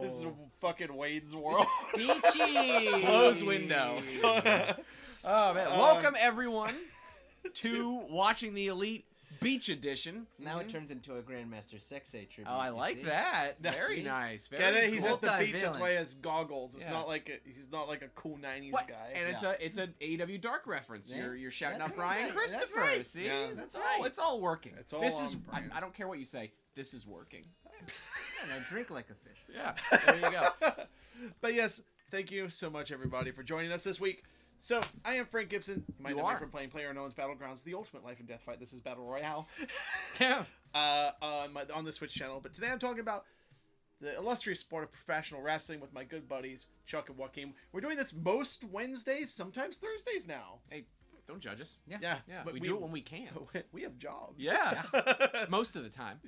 this is fucking Wayne's World. Beachy. Close window. Oh man! Welcome everyone to watching the Elite Beach Edition. Now it turns into a Grandmaster Sexay tribute. Oh, I like that. Very nice. Very Get it? cool. He's at the beach. That's Multivalent. why he has goggles. It's Yeah. not like he's not like a cool '90s What? guy. And it's an AEW Dark reference. Yeah. You're shouting That's out Brian right. Christopher. That's right. See, Yeah. that's That's all. right. It's all working. It's all This on is. brand. I don't care what you say. This is working. And I drink like a fish. Yeah. There you go. But yes, thank you so much, everybody, for joining us this week. So, I am Frank Gibson. You might You know me are. from playing PlayerUnknown's Battlegrounds, the ultimate life and death fight. This is Battle Royale Yeah. on the Switch channel. But today I'm talking about the illustrious sport of professional wrestling with my good buddies, Chuck and Joaquin. We're doing this most Wednesdays, sometimes Thursdays now. Hey, don't judge us. Yeah. Yeah, Yeah. but We do it when we can. we have jobs. Yeah. Most of the time.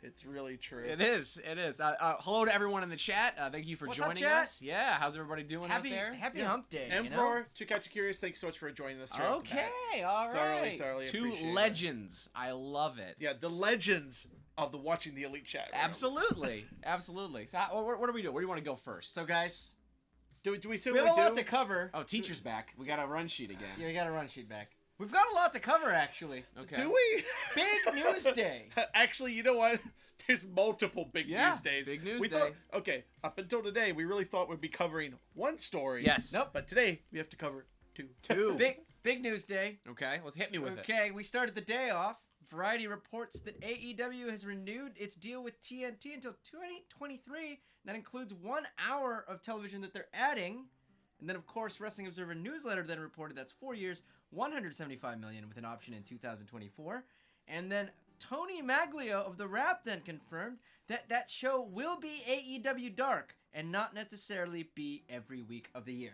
It's really true. It is. It is. Hello to everyone in the chat. Thank you for What's up, joining chat? us. Yeah. How's everybody doing out there? Happy Yeah. Hump Day. Emperor, to catch you curious, thanks so much for joining us. right off the bat. Okay. All right. Thoroughly Two appreciate it. legends. I love it. Yeah, the legends of the Watching the Elite chat room. Absolutely. Absolutely. So, what do we do? Where do you want to go first? So, guys, Do we say we have what a we lot do? to cover. Oh, teacher's back. We got a run sheet again. Yeah, we got a run sheet back. We've got a lot to cover, actually. Okay. Do we? Big news day. Actually, you know what? There's multiple big Yeah, news days. big news we day. Thought, okay, up until today, we really thought we'd be covering one story. Yes. Nope. But today, we have to cover two. Two. Big news day. Okay. Let's hit me with it. Okay, we started the day off. Variety reports that AEW has renewed its deal with TNT until 2023. That includes 1 hour of television that they're adding. And then, of course, Wrestling Observer Newsletter then reported that's 4 years, $175 million with an option in 2024. And then Tony Maglio of The Wrap then confirmed that that show will be AEW Dark and not necessarily be every week of the year.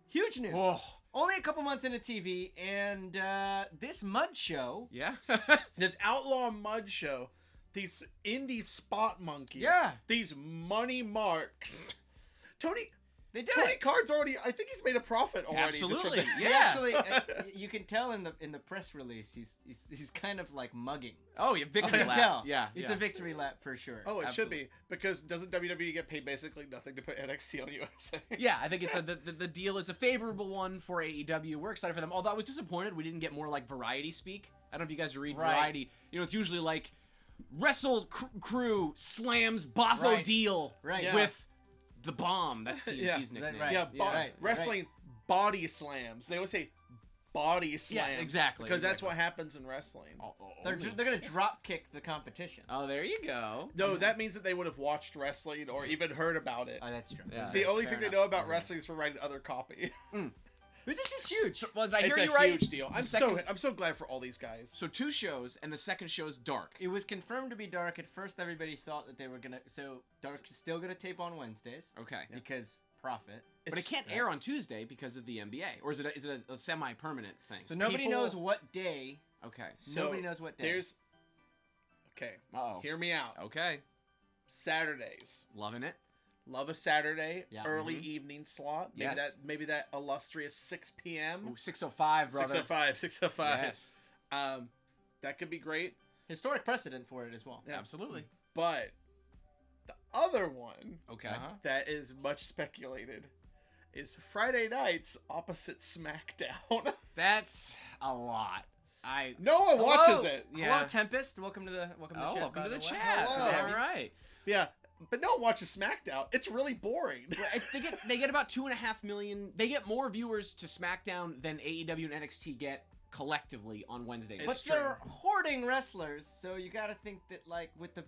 Huge news. Whoa. Only a couple months into TV, and this Mud show. Yeah. This Outlaw Mud Show, these indie spot monkeys, Yeah. these money marks. Tony They did Tony it. Khan's already, I think he's made a profit already. just from Absolutely. the- He Yeah. actually, you can tell in the press release, he's kind of like mugging. Oh, yeah. Victory You can lap. tell. Yeah. It's yeah. a victory lap for sure. Oh, it Absolutely. should be, because doesn't WWE get paid basically nothing to put NXT on USA? Yeah, I think it's the deal is a favorable one for AEW. We're excited for them. Although I was disappointed we didn't get more like variety speak. I don't know if you guys read Right. variety. You know, it's usually like Wrestle Crew slams Botho Right. Deal Right. Yeah. with the Bomb. That's TNT's Yeah. nickname. Right. Yeah, right, wrestling body slams. They always say body slams. Yeah, exactly. Because that's exactly. what happens in wrestling. They're gonna drop kick the competition. Oh, there you go. No, that means that they would have watched wrestling or even heard about it. Oh, that's true. Yeah. The only Fair thing they enough. know about wrestling is from writing other copy. But this is huge. Well, did I It's hear a you right? huge deal. The I'm so glad for all these guys. So 2 shows, and the second show is Dark. It was confirmed to be Dark. At first, everybody thought that they were gonna. So Dark is still gonna tape on Wednesdays Okay. because profit. But it can't air on Tuesday because of the NBA. Or is it a semi-permanent thing? So nobody People- knows what day. okay. So Nobody knows what day. There's okay. Uh-oh. Hear me out. Okay. Saturdays. Loving it. Love a Saturday Yeah. early evening slot. Maybe Yes. that illustrious 6 p.m. Ooh, 6:05, brother. 6:05. 6:05. Yes. That could be great. Historic precedent for it as well. Yeah. Absolutely. But the other one Okay. Uh-huh. that is much speculated is Friday nights opposite SmackDown. That's a lot. No one watches Hello. it. Yeah. Hello, Tempest. Welcome to the chat. Welcome by to the way. chat. Hello. All right. Yeah, but no one watches SmackDown. It's really boring. They get about 2.5 million. They get more viewers to SmackDown than AEW and NXT get collectively on Wednesday. It's night. But true. they're hoarding wrestlers, so you got to think that like with the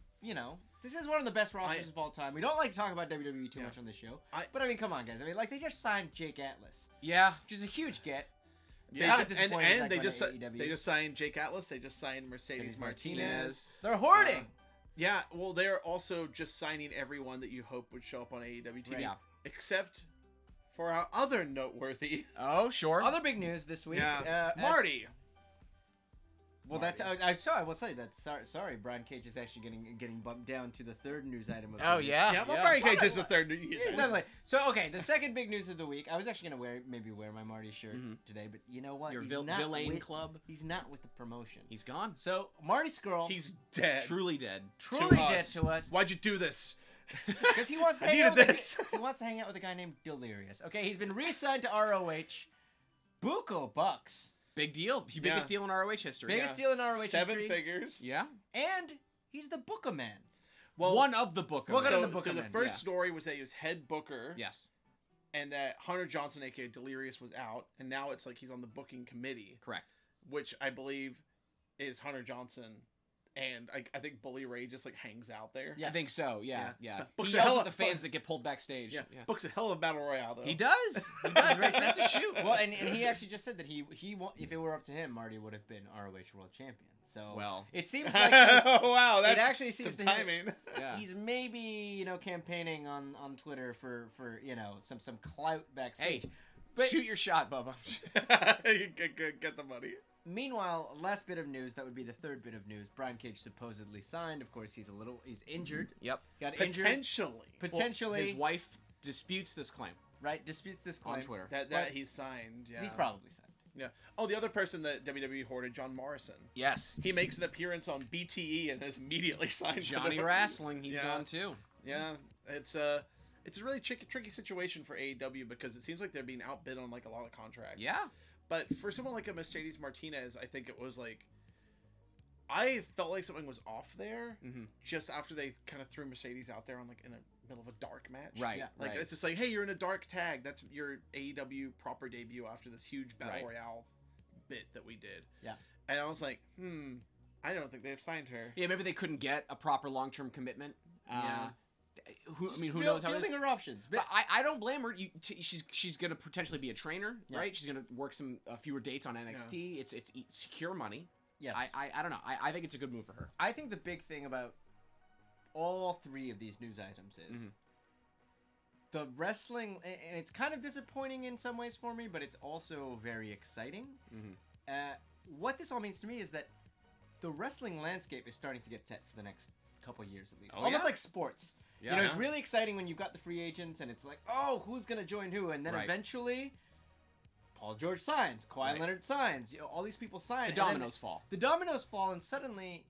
this is one of the best rosters of all time. We don't like to talk about WWE too Yeah. much on this show, I- but I mean, come on, guys. I mean, like they just signed Jake Atlas, Yeah. which is a huge get. They Not ju- and disappointed as I they go just to they AEW. just signed Jake Atlas. They just signed Mercedes Martinez. They're hoarding. Yeah, well, they're also just signing everyone that you hope would show up on AEW TV, Right. Yeah. except for our other noteworthy. Oh, sure. Other big news this week. Yeah, as- Marty. Well, that's I will say that. Sorry, Brian Cage is actually getting bumped down to the third news item of the week. Yeah, well, Brian Cage is the third news He's item. definitely. So okay, the second big news of the week. I was actually gonna wear my Marty shirt today, but you know what? Your He's Villain with, Club. He's not with the promotion. He's gone. So Marty Skrull, He's dead. Truly dead. truly to dead us. to us Why'd you do this? because he wants to I hang needed out. With this. he wants to hang out with a guy named Delirious. Okay, he's been re-signed to ROH. Buco bucks. Big deal. Biggest deal in ROH history. Biggest deal in ROH 7 history. figures. Yeah. And he's the Booker man. Well, One of the bookers. One of so, the Booker so the men, first yeah. story was that he was head booker. Yes. And that Hunter Johnson, aka Delirious, was out, and now it's like he's on the booking committee, Correct. which I believe is Hunter Johnson, and I think Bully Ray just like hangs out there. Yeah. I think so. Yeah. Yeah. Books He a hell yells of- at the fans that get pulled backstage. Yeah. Books a hell of a battle royale though. He does. He does. That's a shoot. Well, and he actually just said that he if it were up to him, Marty would have been ROH World Champion. So Well. it seems like he's, Oh wow, that's actually seems some to him- timing. Yeah. he's maybe campaigning on Twitter for some clout backstage. Hey, But- shoot your shot, Bubba. Get the money. Meanwhile, last bit of news, that would be the third bit of news. Brian Cage supposedly signed. Of course, he's injured. Yep. Got injured. Potentially. His wife disputes this claim right, disputes this claim. on Twitter. That But he's signed. Yeah. He's probably signed. Yeah. Oh, the other person that WWE hoarded, John Morrison. Yes. He makes an appearance on BTE and is immediately signed. for Johnny the- Wrestling, he's Yeah. gone too. Yeah, it's a really tricky situation for AEW because it seems like they're being outbid on like a lot of contracts. Yeah. But for someone like a Mercedes Martinez, I think it was like I felt like something was off there just after they kind of threw Mercedes out there on like in the middle of a dark match. Right. Yeah. Like right. it's just like, hey, you're in a dark tag. That's your AEW proper debut after this huge battle Right. royale bit that we did. Yeah. And I was like, I don't think they've signed her. Yeah, maybe they couldn't get a proper long-term commitment. Yeah. Who knows how this... Fielding her options. But I don't blame her. She's gonna potentially be a trainer, Yeah. right? She's gonna work some fewer dates on NXT. It's secure money. Yes. I don't know. I think it's a good move for her. I think the big thing about all three of these news items is the wrestling, and it's kind of disappointing in some ways for me, but it's also very exciting. What this all means to me is that the wrestling landscape is starting to get set for the next couple years at least. Oh, Almost yeah? like sports. Yeah. It's really exciting when you've got the free agents and it's like, oh, who's going to join who? And then Right. eventually, Paul George signs, Kawhi Right. Leonard signs, all these people sign. The and then dominoes fall. The dominoes fall, and suddenly,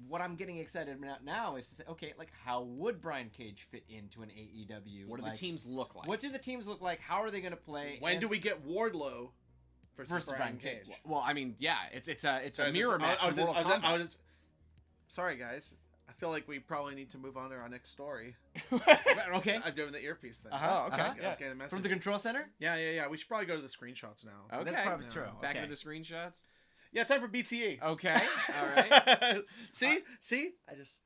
what I'm getting excited about now is to say, okay, like, how would Brian Cage fit into an AEW? What do Like, the teams look like? What do the teams look like? How are they going to play? When And- do we get Wardlow versus Brian Brian Cage? Cage? Well, I mean, yeah, it's a So mirror match. I was in just- Mortal I Kombat. was- sorry, guys. I feel like we probably need to move on to our next story. Okay. I'm doing the earpiece thing. Uh-huh, Oh, okay. I was Yeah. getting a message. From the control center? Yeah. We should probably go to the screenshots now. Okay. That's probably Yeah. true. Back Okay. into the screenshots. Yeah, it's time for BTE. Okay. All right. See? I just...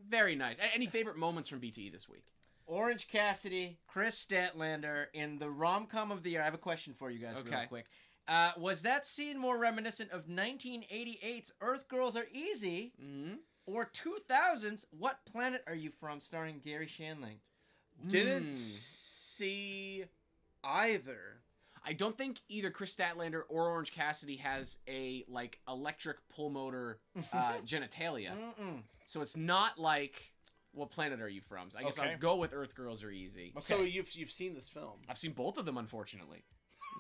Very nice. Any favorite moments from BTE this week? Orange Cassidy, Chris Statlander in the rom-com of the year. I have a question for you guys real Okay. quick. Was that scene more reminiscent of 1988's Earth Girls Are Easy or 2000's What Planet Are You From starring Gary Shandling? Didn't see either. I don't think either Chris Statlander or Orange Cassidy has a like electric pulmotor genitalia. So it's not like What Planet Are You From? So I guess Okay. I'll go with Earth Girls Are Easy. So you've seen this film? I've seen both of them, unfortunately.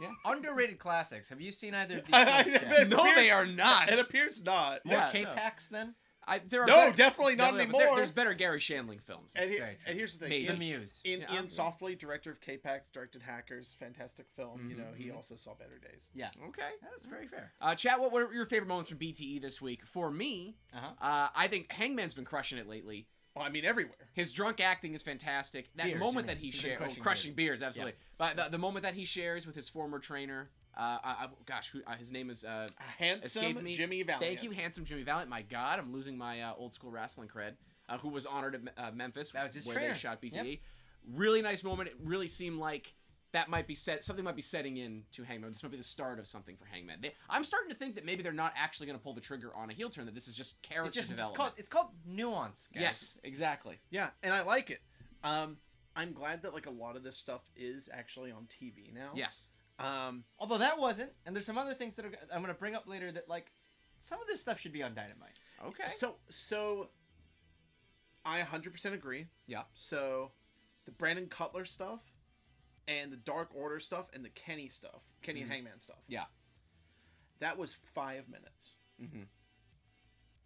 Yeah. Underrated classics. Have you seen either of these I- films I- yet? No, they are not. It appears not. More Yeah, K-Pax then? There are No, better- definitely not but anymore. There's better Gary Shandling films. And, very true. and here's the thing. Maybe. The Ian, Muse. Ian, Yeah, Ian okay. Softly, director of K-Pax, directed Hackers, fantastic film. He also saw Better Days. Yeah. Okay. That's very fair. Chat, what were your favorite moments from BTE this week? For me, Uh-huh. I think Hangman's been crushing it lately. Well, I mean, everywhere. His drunk acting is fantastic. That Beers, moment you that mean. he He's been shares, crushing beers, absolutely. But the moment that he shares with his former trainer, his name is Handsome escaped me. Jimmy Valiant. Thank you, handsome Jimmy Valiant. My God, I'm losing my old school wrestling cred. Who was honored at Memphis, That was his where trainer. they shot BTE. Yep. Really nice moment. It really seemed like that might be something might be setting in to Hangman. This might be the start of something for Hangman. I'm starting to think that maybe they're not actually going to pull the trigger on a heel turn. That this is just character development. It's called nuance, guys. Yes, exactly. Yeah, and I like it. I'm glad that like a lot of this stuff is actually on TV now. Yes. Although that wasn't, and there's some other things that I'm going to bring up later that like some of this stuff should be on Dynamite. Okay. So I 100% agree. Yeah. So the Brandon Cutler stuff and the Dark Order stuff and the Kenny stuff, Kenny and Hangman stuff. Yeah. That was 5 minutes. Mm-hmm.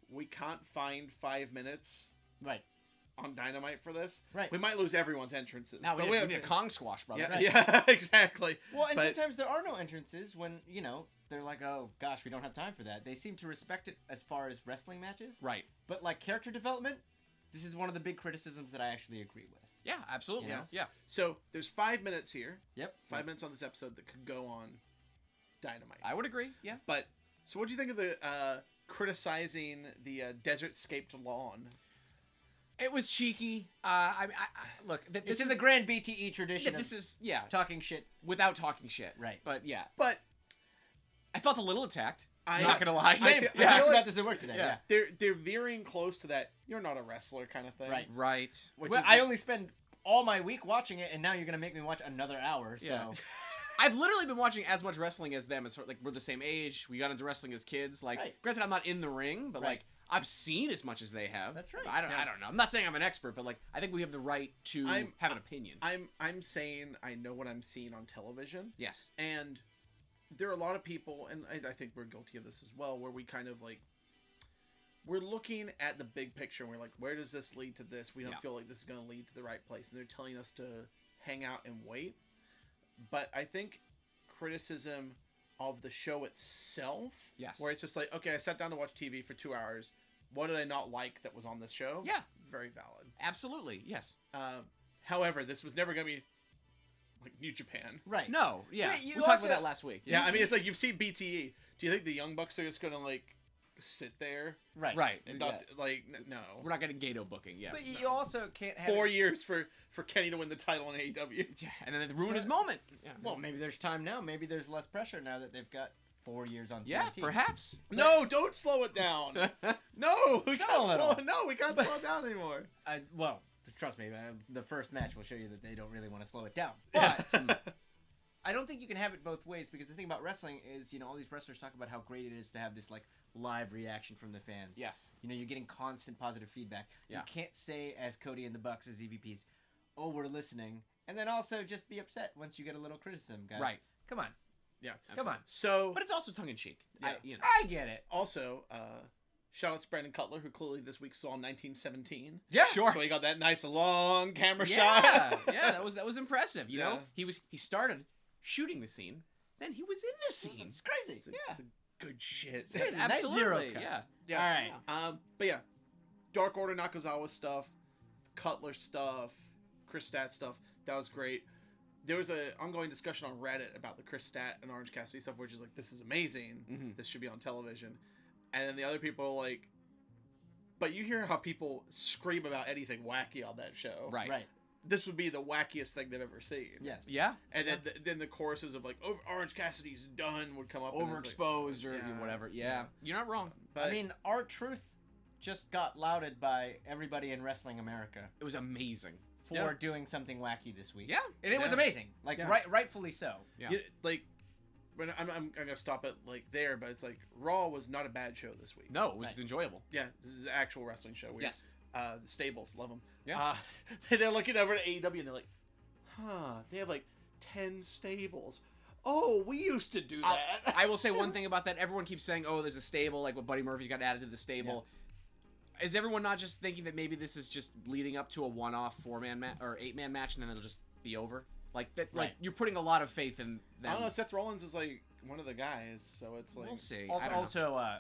We can't find 5 minutes Right. on Dynamite for this. Right. We might lose everyone's entrances. Now we need a Kong squash, brother. Yeah, Right. yeah, exactly. Well, and But- sometimes there are no entrances when, they're like, oh, gosh, we don't have time for that. They seem to respect it as far as wrestling matches. Right. But, like, character development, this is one of the big criticisms that I actually agree with. Yeah, absolutely. You know? Yeah. So there's 5 minutes here. Yep. 5 minutes on this episode that could go on Dynamite. I would agree. Yeah. But so what do you think of the criticizing the desert-scaped lawn? It was cheeky. Look. This is a grand BTE tradition This of is talking shit. without talking shit. Right. But yeah, But I felt a little attacked. I- Not gonna lie. Same. feel- I I talked feel about like- this at work today. Yeah. Yeah. they're veering close to that you're not a wrestler kind of thing. Right. Right. Which Well, is I this- only spend all my week watching it, and now you're going to make me watch another hour, so... Yeah. I've literally been watching as much wrestling as them. As like we're the same age. We got into wrestling as kids. Like, Right. granted, I'm not in the ring, but Right. like I've seen as much as they have. That's right. I don't Yeah. know. I'm not saying I'm an expert, but like I think we have the right to have an opinion. I'm saying I know what I'm seeing on television, Yes. and there are a lot of people, and I think we're guilty of this as well, where we kind of like we're looking at the big picture and we're like, where does this lead to this? We don't Yeah. feel like this is going to lead to the right place, and they're telling us to hang out and wait. But I think criticism of the show itself, Yes. where it's just like, okay, I sat down to watch TV for 2 hours. What did I not like that was on this show? Yeah. Very valid. Absolutely. Yes. However, this was never going to be like New Japan. Right. No. Yeah. Yeah, you we talked also- about that last week. Yeah, I mean, it's like you've seen BTE. Do you think the Young Bucks are just going to like sit there Right. Right. and Yeah. not like no? We're not getting Gato booking. Yeah. But you also can't have... 4 years for Kenny to win the title in AEW. Yeah. And then they ruined his moment. Yeah. Well, maybe there's time now. Maybe there's less pressure now that they've got 4 years on TNT. yeah. Perhaps. No, don't slow it down. No, we Slow can't a slow little. it. No, we can't slow it down anymore. Well, trust me, the first match will show you that they don't really want to slow it down. But I don't think you can have it both ways, because the thing about wrestling is, all these wrestlers talk about how great it is to have this like live reaction from the fans. Yes. You're getting constant positive feedback. Yeah. You can't say as Cody and the Bucks as EVPs, "Oh, we're listening," and then also just be upset once you get a little criticism, guys. Right. Come on. Yeah. Come on. So, But it's also tongue in cheek. Yeah. I get it. also, shout out to Brandon Cutler, who clearly this week saw 1917. Yeah. Sure. So he got that nice long camera Yeah. shot. Yeah. That was impressive. You know, Yeah. he started shooting the scene, then he was in the scene. It's crazy. It's a, Yeah. it's a good shit. It's crazy. Nice Absolutely. zero cuts. Yeah. Yeah. All right. But yeah, Dark Order Nakazawa stuff, Cutler stuff, Chris Stat stuff, that was great. There was an ongoing discussion on Reddit about the Chris Stat and Orange Cassidy stuff, which is like, this is amazing. Mhm. This should be on television. And then the other people are like, but you hear how people scream about anything wacky on that show. Right. Right. This would be the wackiest thing they've ever seen. Yes. Yeah. And then the choruses of like, Orange Cassidy's done would come up. and it's like- Overexposed or Yeah. whatever. Yeah. You're not wrong. But I mean, our truth just got lauded by everybody in Wrestling America It was amazing. for Yeah. doing something wacky this week. Yeah. And it was Yeah. amazing. Like, Yeah. rightfully so. Yeah. like, when I'm gonna stop it like there, but it's like Raw was not a bad show this week. No, it was Right. enjoyable. Yeah, this is an actual wrestling show. Yes. The stables love them. Yeah. They're looking over at AEW and they're like, they have like 10 stables. Oh, we used to do that. I will say one thing about that. Everyone keeps saying, "Oh, there's a stable." Like what Buddy Murphy's got added to the stable. Is everyone not just thinking that maybe this is just leading up to a one-off 4-man match or 8-man match, and then it'll just be over? Like that. Like Right. you're putting a lot of faith in I them. don't know. Seth Rollins is like one of the guys, so it's like. We'll see. I don't know. Also,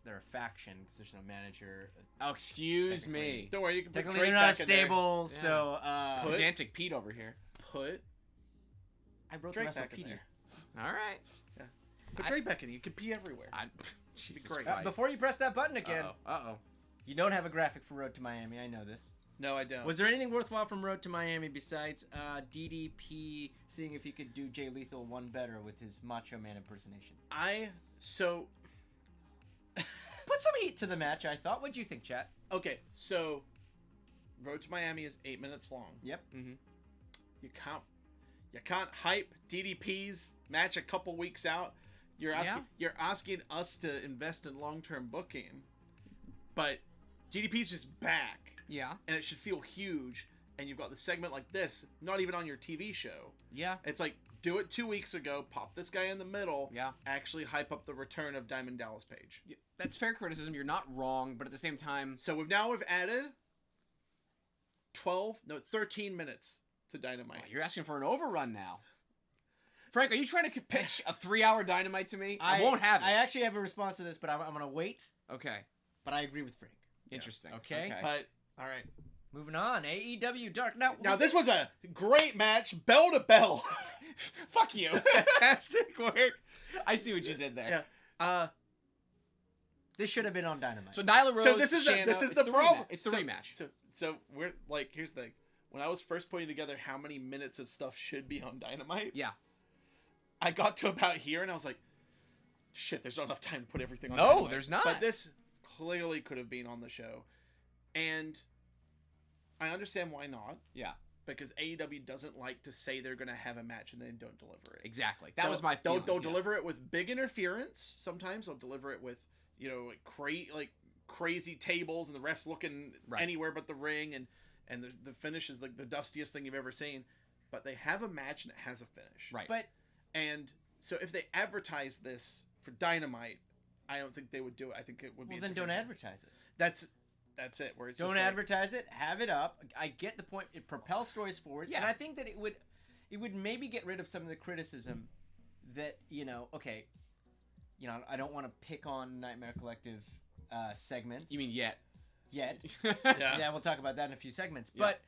they're a faction because there's no manager. Oh, excuse me. Don't worry, you can put Technically, Drake they're not back in there. stable, Yeah. so Put- Pedantic Pete over here. Put I wrote Drake the back in WrestlePedia. there. All right. Put Drake back in. You can pee everywhere. Jesus great. Christ. Before you press that button again, Uh-oh. you don't have a graphic for Road to Miami. I know this. No, I don't. Was there anything worthwhile from Road to Miami besides DDP seeing if he could do Jay Lethal one better with his Macho Man impersonation? So Put some heat to the match, I thought. What'd you think, chat? okay, so Road to Miami is 8 minutes long. Yep. Mm-hmm. You can't hype DDP's match a couple weeks out You're asking us to invest in long-term booking, but DDP's just back. Yeah. And it should feel huge. And you've got the segment like this, not even on your TV show. Yeah. It's like, do it 2 weeks ago, pop this guy in the middle. Yeah. Actually hype up the return of Diamond Dallas Page. Yeah, that's fair criticism. You're not wrong, but at the same time... So we've added 13 minutes to Dynamite. You're asking for an overrun now. Frank, are you trying to pitch a 3-hour Dynamite to me? I won't have it. I actually have a response to this, but I'm going to wait. Okay. But I agree with Frank. Interesting. Okay. But, all right. Moving on. AEW Dark. Now this was a great match, bell to bell. Fuck you. Fantastic work. I see what you did there. Yeah. This should have been on Dynamite. So Nyla Rose, So this is the problem. It's the rematch. So we're like, here's the thing. When I was first putting together how many minutes of stuff should be on Dynamite, Yeah. I got to about here and I was like, shit, there's not enough time to put everything on No, Dynamite. there's not. But this clearly could have been on the show. And I understand why not. Yeah. Because AEW doesn't like to say they're going to have a match and then don't deliver it. Exactly. That was my feeling. They'll deliver it with big interference. Sometimes they'll deliver it with, like crazy tables and the refs looking anywhere but the ring, and the finish is like the dustiest thing you've ever seen. But they have a match and it has a finish. Right. And so if they advertise this for Dynamite, I don't think they would do it. I think it would be. Well, then don't advertise it. That's it. Where it's don't just advertise it. Have it up. I get the point. It propels stories forward. Yeah. And I think that it would maybe get rid of some of the criticism that I don't want to pick on Nightmare Collective segments. You mean yet? Yet. Yeah. Yeah, we'll talk about that in a few segments. Yeah. But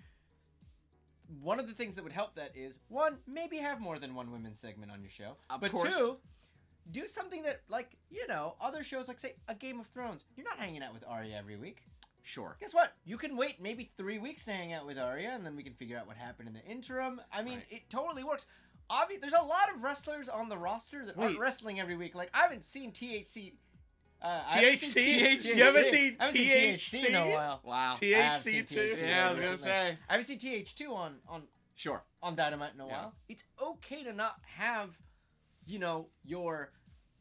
one of the things that would help that is, one, maybe have more than one women's segment on your show. Of course. Two, do something that, other shows, like, say, a Game of Thrones. You're not hanging out with Arya every week. Sure. Guess what? You can wait maybe 3 weeks to hang out with Arya, and then we can figure out what happened in the interim. I mean, It totally works. There's a lot of wrestlers on the roster that aren't wrestling every week. Like, I haven't seen THC. THC? You haven't seen I haven't seen THC in a while. Wow. THC too? Yeah, I was gonna say. I haven't seen TH2 Sure. on Dynamite in a Yeah. while. It's okay to not have, your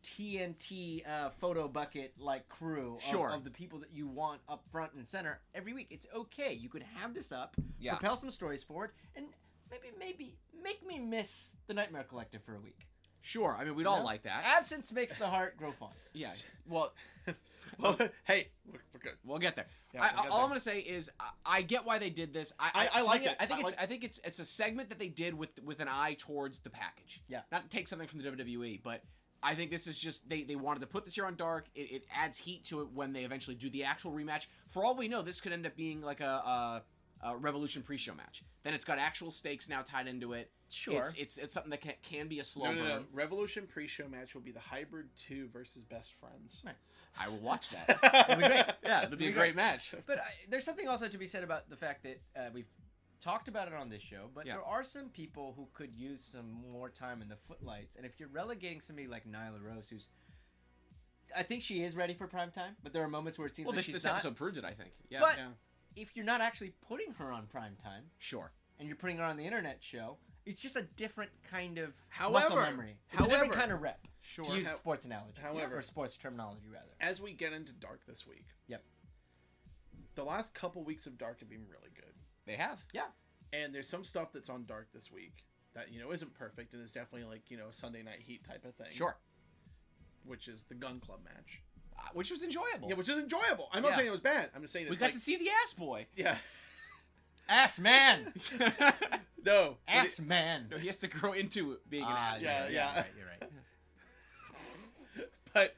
TNT photo bucket crew of the people that you want up front and center every week. It's okay. You could have this up, propel some stories forward, and maybe make me miss the Nightmare Collective for a week. Sure. I mean, we'd all like that. Absence makes the heart grow fond. Yeah. Well, hey, we're good. We'll get there. Yeah, all I'm gonna say is I get why they did this. I like it. I think it's a segment that they did with an eye towards the package. Yeah. Not to take something from the WWE, but I think this is just they wanted to put this here on Dark. It adds heat to it when they eventually do the actual rematch. For all we know, this could end up being like a Revolution pre-show match. Then it's got actual stakes now tied into it. Sure. It's something that can be a slow burn. No. Revolution pre-show match will be the Hybrid 2 versus Best Friends. Right. I will watch that. It'll be great. Yeah, it'll be a great match. But there's something also to be said about the fact that we've talked about it on this show, but there are some people who could use some more time in the footlights. And if you're relegating somebody like Nyla Rose, I think she is ready for prime time, but there are moments where it seems like she's this not. episode proved it, I think. Yeah. But if you're not actually putting her on prime time, sure, and you're putting her on the internet show, it's just a different kind of muscle However- memory. It's a different kind of rep. Sure. To use a sports analogy. However- or sports terminology, rather. As we get into Dark this week. Yep. The last couple weeks of Dark have been really good. They have. Yeah. And there's some stuff that's on Dark this week that, isn't perfect and is definitely like, a Sunday Night Heat type of thing. Sure. Which is the Gun Club match. Which was enjoyable. Yeah, which is enjoyable. I'm not saying it was bad. I'm just saying we got to see the ass boy. Yeah. Ass man! No. Ass man! No, he has to grow into being an ass man. Yeah. You're right.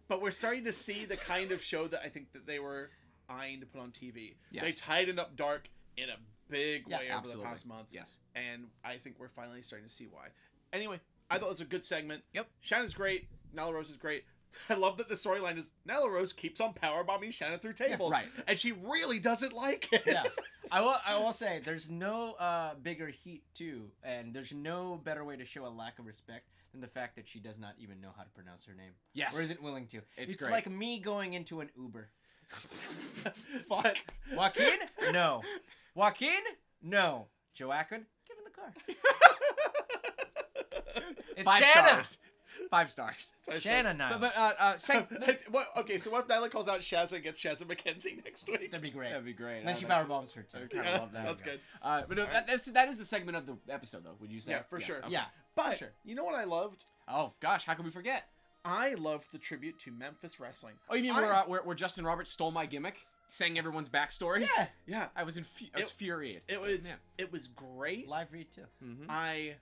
But we're starting to see the kind of show that I think that they were eyeing to put on TV. Yes. They tightened up Dark in a big way over absolutely. the past month. Yes. And I think we're finally starting to see why. Anyway, I thought it was a good segment. Yep. Shannon's great. Nyla Rose is great. I love that the storyline is Nyla Rose keeps on powerbombing Shannon through tables. right. And she really doesn't like it. Yeah. I will say, there's no bigger heat, too, and there's no better way to show a lack of respect than the fact that she does not even know how to pronounce her name. Yes. Or isn't willing to. It's great. like me going into an Uber. But Joaquin? No. Joaquin? No. Joaquin? Get in the car. It's 5 Shanna. stars. 5 stars. Shannon Nyla. Okay, so what if Nyla calls out Shazza and gets Shazza McKenzie next week? That'd be great. That'd be great. And then she power bombs her too. I kind of love that. Sounds good. But no, that is the segment of the episode, though. Would you say? Yeah, for sure. Okay. Yeah. But Sure. you know what I loved? Oh gosh, how can we forget? I loved the tribute to Memphis wrestling. Oh, you mean where Justin Roberts stole my gimmick, saying everyone's backstories? Yeah. Yeah, I was infuriated. it was Man. it was great. Live read too. Mhm.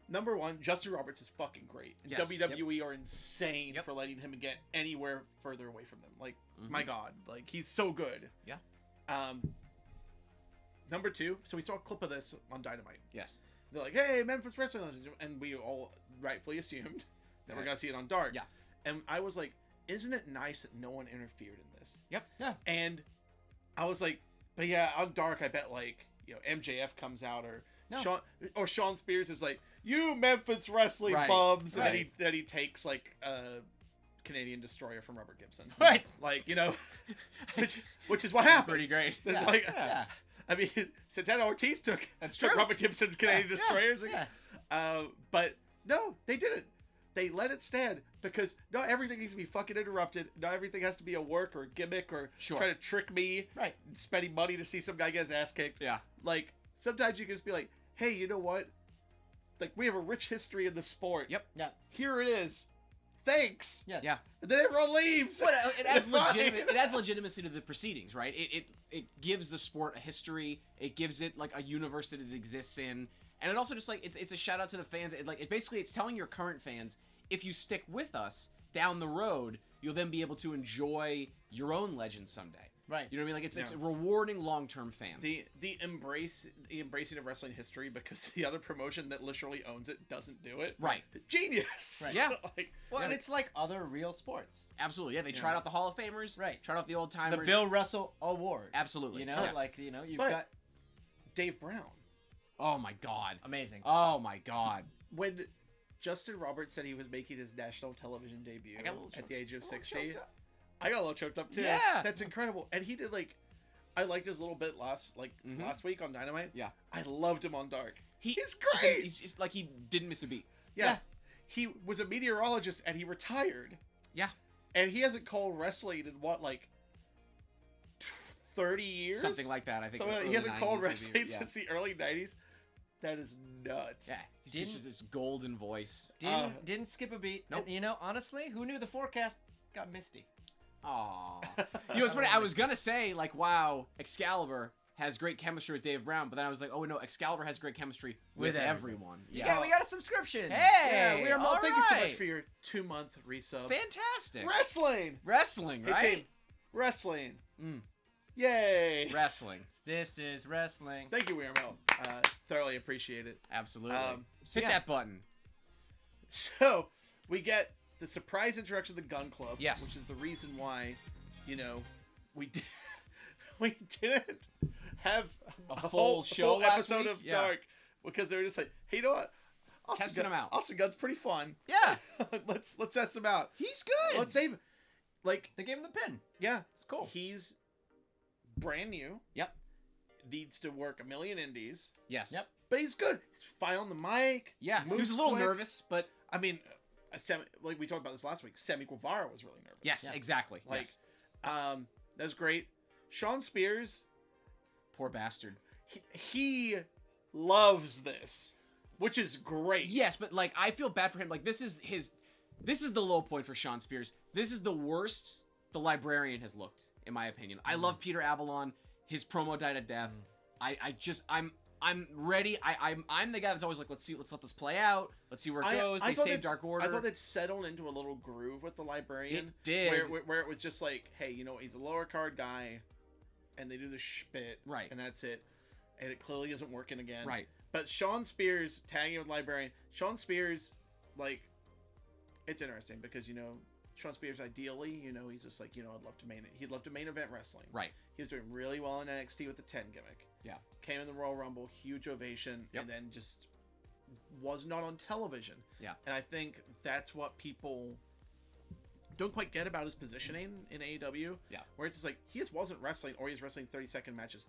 Number one, Justin Roberts is fucking great. And Yes. WWE are insane Yep. for letting him get anywhere further away from them. Like, Mhm. my God, like he's so good. Yeah. Number two, so we saw a clip of this on Dynamite. Yes. They're like, "Hey, Memphis Wrestling," and we all rightfully assumed that we're gonna see it on Dark. Yeah. And I was like, "Isn't it nice that no one interfered in this?" Yep. Yeah. And I was like, "But yeah, on Dark, I bet like MJF comes out or Sean Spears is like, 'You Memphis Wrestling Right. bums,' and Right. then he takes like a Canadian Destroyer from Robert Gibson, Right. Like which is what happens. Pretty great. It's Yeah. like, Yeah. I mean, Santana Ortiz took true. Robert Gibson's Canadian Yeah. Destroyers. Yeah. But no, they didn't. They let it stand because not everything needs to be fucking interrupted. Not everything has to be a work or a gimmick or Sure. try to trick me, Right. spending money to see some guy get his ass kicked. Yeah. Like, sometimes you can just be like, hey, you know what? Like, we have a rich history in the sport. Yep. Yeah. Here it is. Thanks. Yes. Yeah. And then everyone leaves. Well, it adds It's fine. it adds legitimacy to the proceedings, right? It gives the sport a history. It gives it like a universe that it exists in, and it also just like it's a shout out to the fans. It's telling your current fans, if you stick with us down the road, you'll then be able to enjoy your own legend someday. Right. You know what I mean? Like it's Yeah. rewarding long term fans. The embracing of wrestling history because the other promotion that literally owns it doesn't do it. Right. Genius. Right. Yeah. Like, Well, Yeah. and it's like other real sports. Absolutely, yeah. They tried out the Hall of Famers, Right. Tried out the old timers. The Bill Russell Award. Absolutely, You know, yes. like you've But- got Dave Brown. Oh my god. amazing. Oh my god. When Justin Roberts said he was making his national television debut I got a little at the age of a little 60, choked up. I got a little choked up too. Yeah. That's incredible. And he did like, I liked his little bit last week on Dynamite. Yeah. I loved him on Dark. He's He's great. He's like he didn't miss a beat. Yeah. He was a meteorologist and he retired. Yeah. And he hasn't called wrestling in what, like 30 years? Something like that, I think. So early he hasn't 90s called maybe, wrestling yeah. since the early 90s. That is nuts. Yeah, he's just this golden voice. Didn't skip a beat. Nope. And, honestly, who knew the forecast got misty? Aw. It's funny. I was gonna say like, wow, Excalibur has great chemistry with Dave Brown, but then I was like, oh no, Excalibur has great chemistry with With everyone. Yeah, we got a subscription. Hey, Yeah, we are all thank you so much right. for your 2-month resub. Fantastic. Wrestling! Wrestling, Hey, right? team. Wrestling. Mm. Yay! Wrestling. This is wrestling. Thank you, Weirmel. Thoroughly appreciate it. Absolutely. So Hit yeah. that button. So, we get the surprise introduction of the Gun Club. Yes. Which is the reason why, we didn't have A full show last episode week? of Yeah. Dark. Because they were just like, hey, you know what? Testing him out. Austin Gunn's pretty fun. Yeah. let's test him out. He's good. Let's save him. Like, They gave him the pin. yeah. It's cool. He's brand new. Yep. Needs to work a million indies. Yes. Yep. But he's good. He's fine on the mic. Yeah. He moves was a little quick. nervous, but I mean, like we talked about this last week, Sammy Guevara was really nervous. yes, Yeah. exactly. Like, yes. that's great. Sean Spears, Poor bastard. he loves this, which is great. Yes, but like I feel bad for him. Like this is the low point for Sean Spears. This is the worst the Librarian has looked, in my opinion. I love Peter Avalon. His promo died a death. I'm ready. I'm the guy that's always like, let's let this play out. Let's see where it goes. They thought saved Dark Order. I thought they'd settled into a little groove with the Librarian. It did. Where it was just like, hey, he's a lower card guy, and they do the spit. Right. And that's it. And it clearly isn't working again. Right. But Sean Spears tagging with Librarian. Sean Spears, like, it's interesting because, Sean Spears ideally, he's just like, he'd love to main event wrestling. Right. He was doing really well in NXT with the 10 gimmick. Yeah. Came in the Royal Rumble, huge ovation, Yep. and then just was not on television. Yeah. And I think that's what people don't quite get about his positioning in AEW. Yeah. Where it's just like, he just wasn't wrestling, or he's wrestling 30-second matches.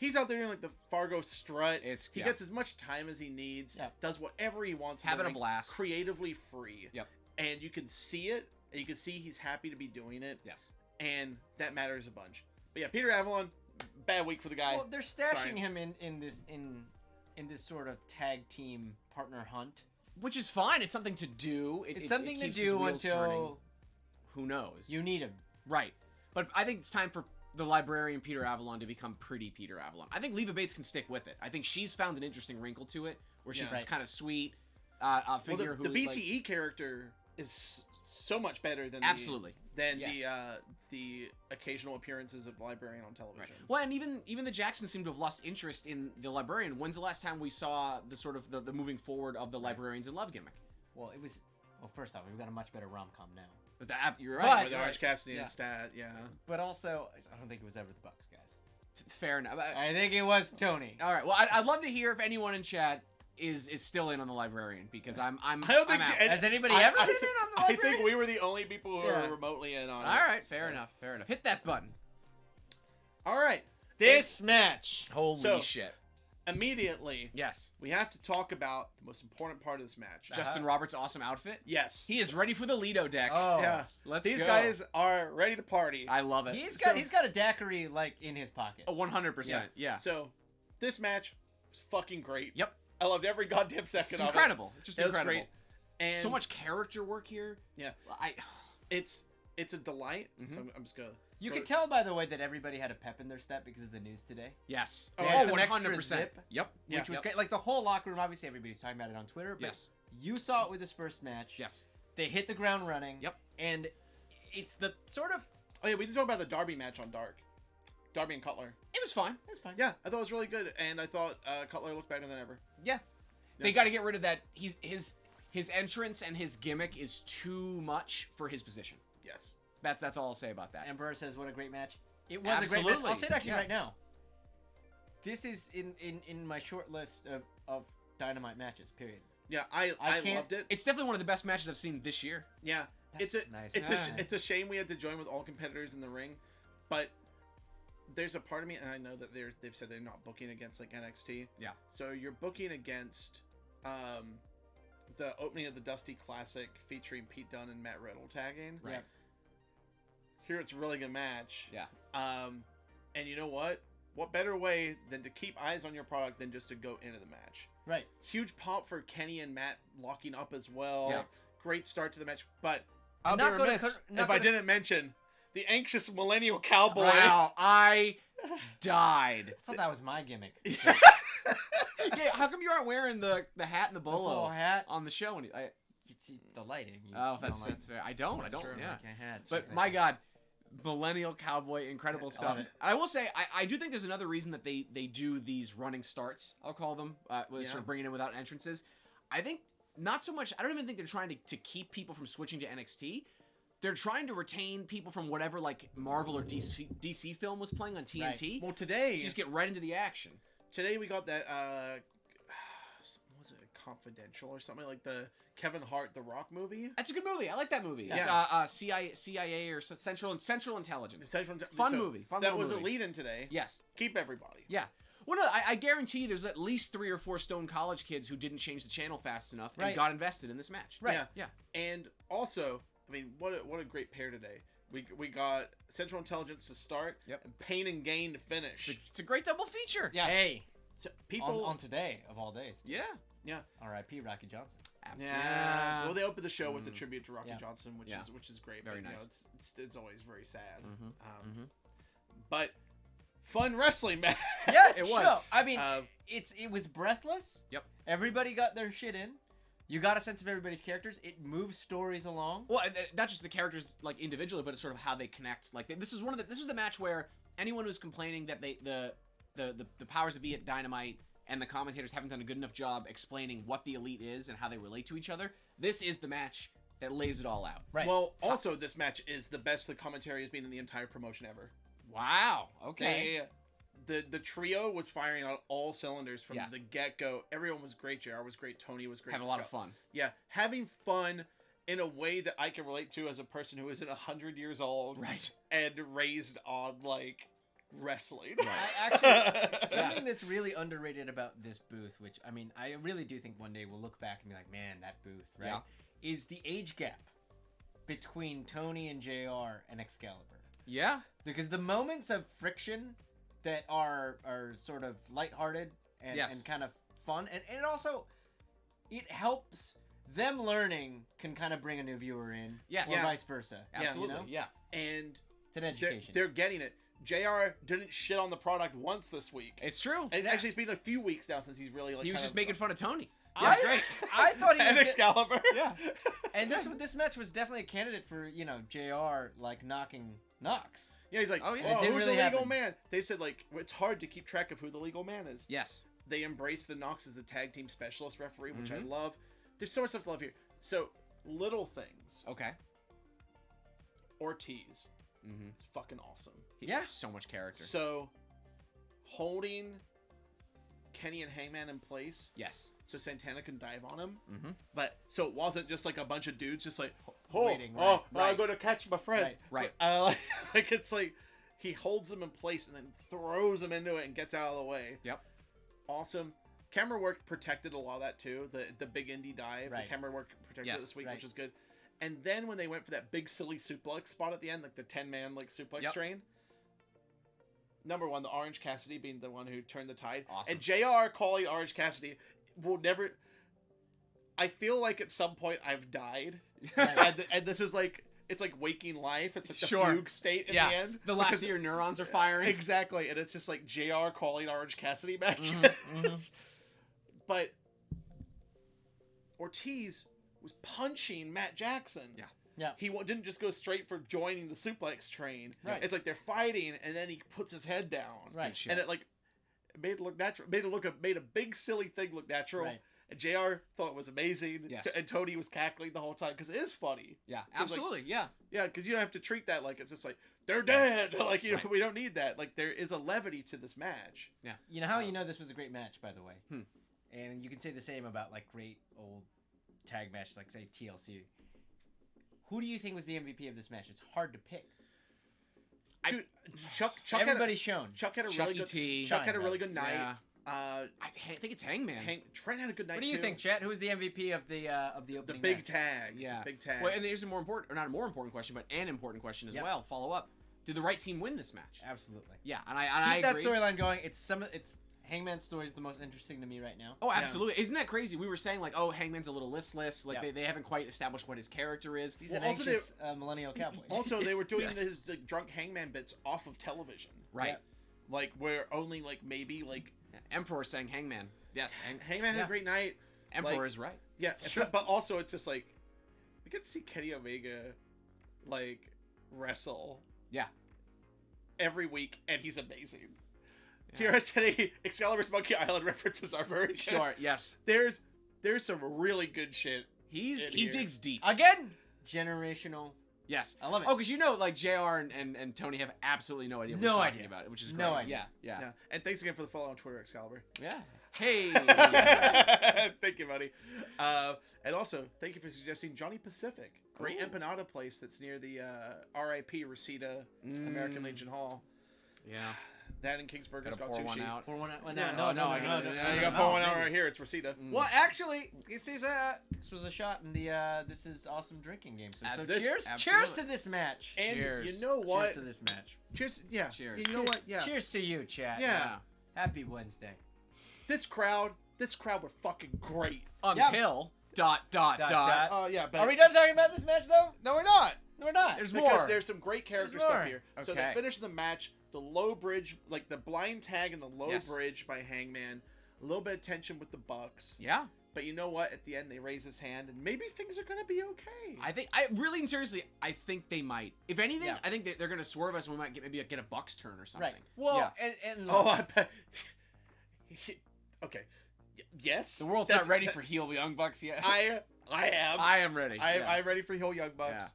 He's out there doing like the Fargo strut. He Yeah. gets as much time as he needs. Yeah. Does whatever he wants. Having a ring, blast. Creatively free. Yep. And you can see it. And you can see he's happy to be doing it. Yes. And that matters a bunch. But yeah, Peter Avalon, bad week for the guy. Well, they're stashing Sorry. him in this sort of tag team partner hunt. Which is fine. It's something to do. It's something to keeps his do wheels until turning. Who knows? you need him. Right. But I think it's time for the librarian Peter Avalon to become pretty Peter Avalon. I think Leva Bates can stick with it. I think she's found an interesting wrinkle to it, where she's Yeah. this kind of sweet figure the who BTE character is so much better than absolutely. the occasional appearances of the librarian on television. Right. Well, and even the Jacksons seem to have lost interest in the librarian. When's the last time we saw the sort of the moving forward of the librarians in love gimmick? Well, first off, we've got a much better rom-com now. You're But- right. With Orange Cassidy Yeah. and Stat, yeah. But also, I don't think it was ever the Bucks, guys. Fair enough. I think it was Tony. All right. Well, I'd love to hear if anyone in chat is still in on the librarian, because I'm I don't think I'm out. and Has anybody I- ever I been thi- in on the I librarian? think we were the only people who Yeah. are remotely in on it. All right. Fair so. enough. Fair enough. Hit that button. All right. This match. Holy So- shit. Immediately, Yes. we have to talk about the most important part of this match. Justin Roberts' awesome outfit. Yes. He is ready for the Lido deck. Oh, Yeah. Let's These go. guys are ready to party. I love it. he's So- got a daiquiri like in his pocket. 100%. Yeah. So, this match was fucking great. Yep. I loved every goddamn second It's of incredible. Just it. It was incredible. great. And So much character work here. Yeah. I It's a delight. Mhm. So I'm just gonna. You go- could tell, by the way, that everybody had a pep in their step because of the news today, yes. Oh, They had yeah. some extra 100%. zip. Yep. Yeah. which was Yep. great. Like the whole locker room, obviously everybody's talking about it on Twitter, but Yes. you saw it with this first match. Yes. They hit the ground running. Yep. And it's the sort of... Oh yeah, we didn't talk about the Darby match on Dark. Darby and Cutler. It was fine. It's fine. Yeah, I thought it was really good, and I thought Cutler looked better than ever. Yeah. They got to get rid of that. His entrance and his gimmick is too much for his position. Yes. That's all I'll say about that. Emperor says, what a great match. It was a great match. Absolutely. I'll say it actually Yeah. right now. This is in my short list of Dynamite matches, period. Yeah, I can't- loved it. It's definitely one of the best matches I've seen this year. Yeah, That's nice. it's a shame we had to join with all competitors in the ring, but there's a part of me, and I know that they've said they're not booking against like NXT. Yeah. So you're booking against the opening of the Dusty Classic featuring Pete Dunne and Matt Riddle tagging. Right. Yeah. Here it's a really good match. Yeah. And you know what? What better way than to keep eyes on your product than just to go into the match? Right. Huge pop for Kenny and Matt locking up as well. Yeah. Great start to the match, but I'll Not be gonna remiss con- not if I gonna- didn't mention the anxious millennial cowboy. Wow, I died. I thought that was my gimmick. Yeah, how come you aren't wearing the hat and the The full bolo hat. on the show? It's the lighting. You Oh, that's don't like- I don't. That's true. Yeah. like a hat. But my God, millennial cowboy, incredible I stuff. love it. I will say, I do think there's another reason that they do these running starts. I'll call them, with Yeah. sort of bringing in without entrances. I think not so much. I don't even think they're trying to keep people from switching to NXT. They're trying to retain people from whatever like Marvel or DC film was playing on TNT. Well, today, So just get right into the action. today we got that. Was it Confidential or something like the Kevin Hart The Rock movie? That's a good movie. I like that movie. Yeah. It's CIA or Central Intelligence. Essential, Fun movie. Fun that little was movie. a lead-in today. Yes. Keep everybody. Yeah. Well, no, I guarantee you there's at least 3 or 4 Stone College kids who didn't change the channel fast enough and Right. got invested in this match. Right. Yeah. Yeah. And also, I mean, what a great pair today. We got Central Intelligence to start. Yep. And Pain and Gain to finish. It's a great double feature. Yeah. Hey, So people. on today of all days. Yeah. R.I.P. Rocky Johnson. Yeah. Well, they opened the show with the tribute to Rocky Yeah. Johnson, which is great. Very but, you know, nice. it's always very sad. Mhm. But fun wrestling match. Yeah, It was. No, I mean, Uh, it was breathless. Yep. Everybody got their shit in. You got a sense of everybody's characters. It moves stories along. Well, not just the characters like individually, but it's sort of how they connect. Like this is the match where anyone who's complaining that the powers that be at Dynamite and the commentators haven't done a good enough job explaining what the Elite is and how they relate to each other. This is the match that lays it all out. Right. Well, also this match is the best the commentary has been in the entire promotion ever. Wow. Okay. The trio was firing on all cylinders from Yeah. the get-go. Everyone was great. JR was great. Tony was great. Having a lot of fun. Yeah, having fun in a way that I can relate to as a person who isn't 100 years old. Right. And raised on like wrestling. I actually something that's really underrated about this booth, which I mean, I really do think one day we'll look back and be like, man, that booth, right? Yeah. Is the age gap between Tony and JR and Excalibur. Yeah. Because the moments of friction that are sort of lighthearted and, Yes. and kind of fun, and it also it helps them learning can kind of bring a new viewer in, Yes. or Yeah. vice versa. Absolutely. You know? Yeah. And It's an education. they're getting it. JR didn't shit on the product once this week. It's true. And Yeah. actually, it's been a few weeks now since he's really like. He was kind just of- making fun of Tony. I, great. I thought he and was. Excalibur. Yeah. And this match was definitely a candidate for JR like knocking Knox. Yeah, he's like, Oh, yeah. oh, It didn't who's really the legal happen. man? They said like it's hard to keep track of who the legal man is. Yes. They embrace the Knox as the tag team specialist referee, which I Mhm. love. There's so much stuff to love here. So little things. Okay. Ortiz, Mm-hmm. it's fucking awesome. He Yeah. has so much character. So holding Kenny and Hangman in place Yes. so Santana can dive on him. Mm-hmm. But so it wasn't just like a bunch of dudes just like, oh, Waiting, oh, right. I'm going to catch my friend. Right. Like it's like he holds him in place and then throws him into it and gets out of the way. Yep. Awesome. Camera work protected a lot of that too. The big indie dive, Right. the camera work protected Yes, this week, right. which was good. And then when they went for that big silly suplex spot at the end, like the 10-man like suplex Yep. train. Number one, the Orange Cassidy being the one who turned the tide. Awesome. And JR calling Orange Cassidy will never. I feel like at some point I've died, and this is like it's like waking life. It's like the Sure. fugue state in Yeah. the end. The last Because- of your neurons are firing. Exactly, and it's just like JR calling Orange Cassidy matches. Mhm, But Ortiz was punching Matt Jackson. Yeah. Yeah. He didn't just go straight for joining the suplex train. Right. It's like they're fighting, and then he puts his head down. Right. Good shit. And it like made it look natural. Made a big silly thing look natural. Right. And JR thought it was amazing. Yes. And Tony was cackling the whole time because it is funny. Yeah. 'Cause, like, Absolutely. Yeah. Yeah, because you don't have to treat that like it's just like they're dead. Like Right. we don't need that. Like there is a levity to this match. You know how you know this was a great match, by the way? Hmm. And you can say the same about like great old tag matches, like say TLC. Who do you think was the MVP of this match? It's hard to pick. Dude, Chuck Everybody's shown. Chuck had a Chucky really good. T. Chuck had a Shine, really good night. Yeah. Uh, I think it's Hangman. Trent had a good night What do you too. think, Chet? Who was the MVP of the The opening big match? tag. Yeah. The big tag. Well, and there's a more important, or not a more important question, but an important question as Yep. well. Follow up. Did the right team win this match? Absolutely. Yeah, and I Keep that agree. storyline going. It's Hangman's story is the most interesting to me right now. Oh, absolutely. Isn't that crazy? We were saying, like, oh, Hangman's a little listless. Like, Yeah. they haven't quite established what his character is. He's Well, an also anxious millennial cowboy. Also, they were doing Yes. his like, drunk Hangman bits off of television. Right. Yeah. Like where only like maybe like Emperor saying Hangman. Yes. Hangman had Yeah. a great night. Emperor like- is right. Yeah, Sure. but also it's just like we get to see Kenny Omega like wrestle. Yeah. Every week, and he's amazing. Yeah. TRS Kenny Excalibur's Monkey Island references are very good. Sure, yes. There's some really good shit. He here. digs deep. Again, generational. Yes. I love it. Oh, because like JR and Tony have absolutely no idea what No he's talking idea. about it, which is great. No idea. Yeah. Yeah. And thanks again for the follow on Twitter, Excalibur. Yeah. Hey. Thank you, buddy. And also, thank you for suggesting Johnny Pacific. Great Ooh. empanada place that's near the RIP Reseda American Legion Hall. Yeah. That in Kingsburg has Gotta got pour one sushi. out. Pour one out. Yeah. No, No, I gotta- You gotta pour one out right here. It's Reseda. Mm. Well, actually, this was a shot in the this is awesome drinking game. So This- cheers, absolutely. cheers to this match. And Cheers. you know what? Cheers to this match. Cheers. Yeah. Cheers. You know what? Yeah. Cheers to you, chat. Yeah. Happy Wednesday. This crowd were fucking great. Until dot. Yeah, but Are we done talking about this match though? no, we're not. No, we're not. There's Because more. there's some great character There's stuff more. here. So Okay. they finish the match, the low bridge, like the blind tag and the low Yes. bridge by Hangman. A little bit of tension with the Bucks. Yeah. But you know what? At the end, they raise his hand, and maybe things are gonna be okay. I really and seriously, I think they might. If anything, Yeah. I think they're gonna swerve us and we might get a Bucks turn or something. Right. Well, Yeah. and Oh, I bet. Okay. Yes. The world's That's- not ready for heel Young Bucks yet. I am. I am ready. Yeah. I'm ready for heel Young Bucks. Yeah.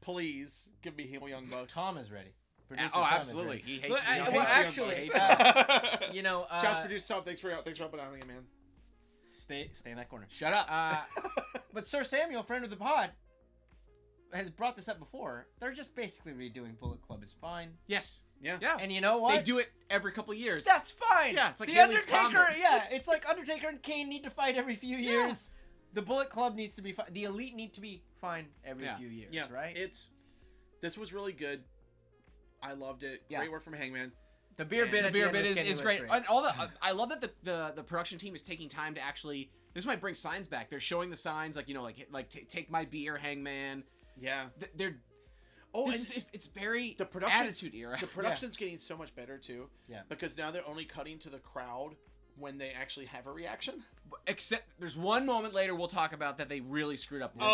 Please give me heel Young Bucks. Tom is ready. Oh, Producer Tom is absolutely. ready. He hates Look, the Young well, Bucks. actually, He hates them. you know, Child's producer Tom, thanks for helping out again, man. stay in that corner. Shut up. But Sir Samuel, friend of the pod, has brought this up before. They're just basically redoing Bullet Club is fine. Yes. Yeah. Yeah. And you know what? They do it every couple of years. That's fine. Yeah, it's like the Haley's Undertaker. Comet. Yeah, it's like Undertaker and Kane need to fight every few years. The Bullet Club needs to be fine. The Elite need to be fine every few years. Yeah. Right. This was really good. I loved it. Yeah. Great work from Hangman. The beer bit. The at beer end bit was is great. great. And all I love that the production team is taking time to actually. This might bring signs back. They're showing the signs like take my beer, Hangman. Yeah. They're. It's very the production, attitude era. The production's getting so much better too. Yeah. Because now they're only cutting to the crowd when they actually have a reaction. Except there's one moment later we'll talk about that they really screwed up. We'll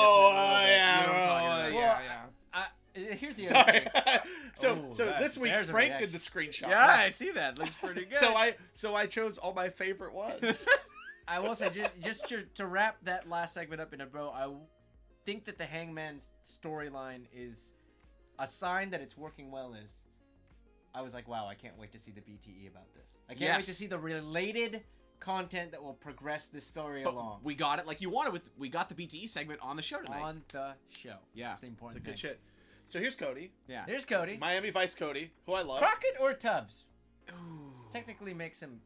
Here's the Sorry. other thing. so this week there's a Frank did reaction. the screenshot. Yeah, I see that. Looks pretty good. So I chose all my favorite ones. I will say, just to wrap that last segment up in a bow, I think that the Hangman's storyline is a sign that it's working well. I was like, wow, I can't wait to see the BTE about this. I can't wait to see the related content that will progress this story along. We got it like you wanted. We got the BTE segment on the show tonight. On the show. Yeah. That's the important It's a good thing. shit. So here's Cody. Yeah. Here's Cody. Miami Vice Cody, who I love. Crockett or Tubbs? Ooh. This technically makes him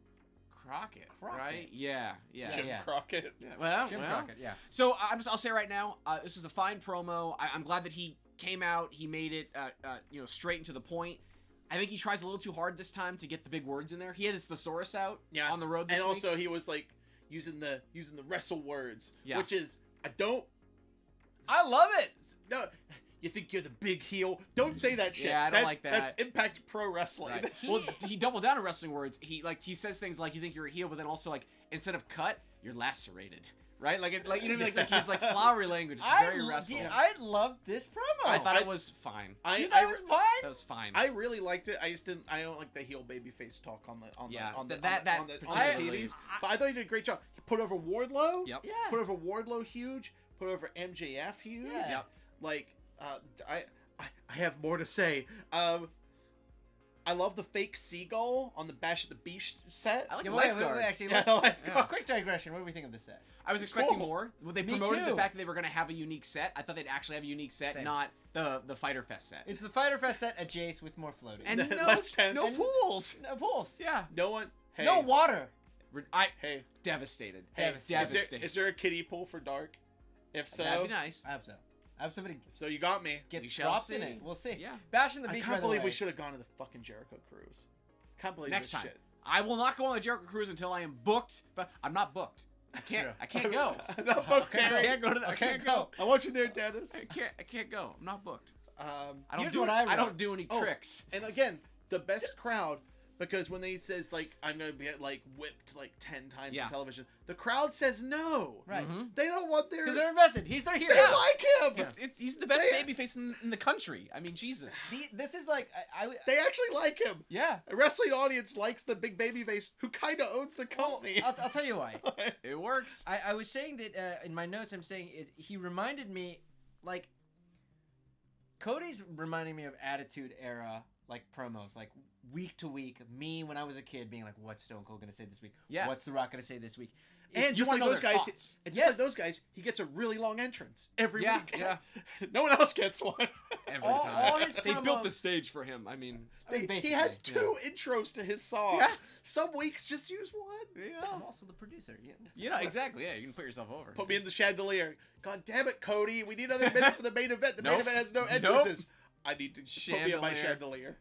Crockett, Crockett. right? Yeah. Jim Crockett. Yeah. Well, Jim Crockett, yeah. So I'll say right now, this was a fine promo. I'm glad that he came out. He made it, straight and to the point. I think he tries a little too hard this time to get the big words in there. He had his thesaurus out on the road this and week. also he was like using the wrestle words, which is I love it. No, you think you're the big heel? Don't say that shit. Yeah, I don't like that. That's Impact Pro Wrestling. Right. Well, he doubled down on wrestling words. He says things like you think you're a heel, but then also like instead of cut, you're lacerated. Right? Like you know, like he's like flowery language. It's very wrestle. I loved this promo. I thought it was fine. You thought it was fine? That was fine. I really liked it. I just didn't. I don't like the heel babyface talk on the particularly. TVs. But I thought he did a great job. He put over Wardlow. Yep. Yeah. Put over Wardlow huge. Put over MJF huge. Yeah. Yep. Like I have more to say. I love the fake seagull on the Bash at the Beach set. I like Yeah, the wait, lifeguard. actually, Yeah, let's the lifeguard. quick digression. What do we think of this set? I was expecting Cool. more. Well, they Me promoted too. the fact that they were going to have a unique set. I thought they'd actually have a unique set, Same. not the Fighter Fest set. It's the Fighter Fest set at Jace with more floating. And Less tense. no pools. no pools. Yeah. No one. Hey, No water. Hey, Devastated. hey, Devastated. Is there a kiddie pool for Dark? If so, That'd be nice. I hope so. I hope somebody so you got me. gets We shall dropped in see. it. We'll see. Yeah. Bash in the I Beach, can't by the believe way. we should have gone to the fucking Jericho cruise. Can't believe Next this time. shit. I will not go on the Jericho Cruise until I am booked, but I'm not booked. I can't. true. I can't go. I'm not booked, I Terry. can't go to that. I can't go. I want you there, Dennis. I can't go. I'm not booked. I don't Here's do. what I I wrote. don't do any Oh, tricks. And again, the best crowd, because when they says like I'm gonna get like whipped like 10 times Yeah. on television, the crowd says no. Right. Mhm. They don't want their. Because they're invested. He's their hero. They like him. He's the best They- babyface in the country. I mean, Jesus. This is like I They actually like him. yeah. A wrestling audience likes the big baby face who kind of owns the company. I'll tell you why. It works. I was saying that in my notes. I'm saying he reminded me like Cody's reminding me of Attitude Era like promos, like week to week. Me when I was a kid being like, "What's Stone Cold gonna say this week? Yeah. What's The Rock gonna say this week?" And you just wanna like know those their guys, thoughts. and just like Yes. those guys, he gets a really long entrance every Yeah, week. yeah. No one else gets one. Every All- time. all his They built the promos- stage for him. I mean, He has two intros to his song. Yeah. Some weeks just use one. I'm also the producer. Yeah. you know exactly. Yeah, you can put yourself over. Put me in the chandelier. God damn it, Cody. We need another minute for the main event. The main Nope. event has no Nope. entrances. I need to put me in my Chandelier. chandelier.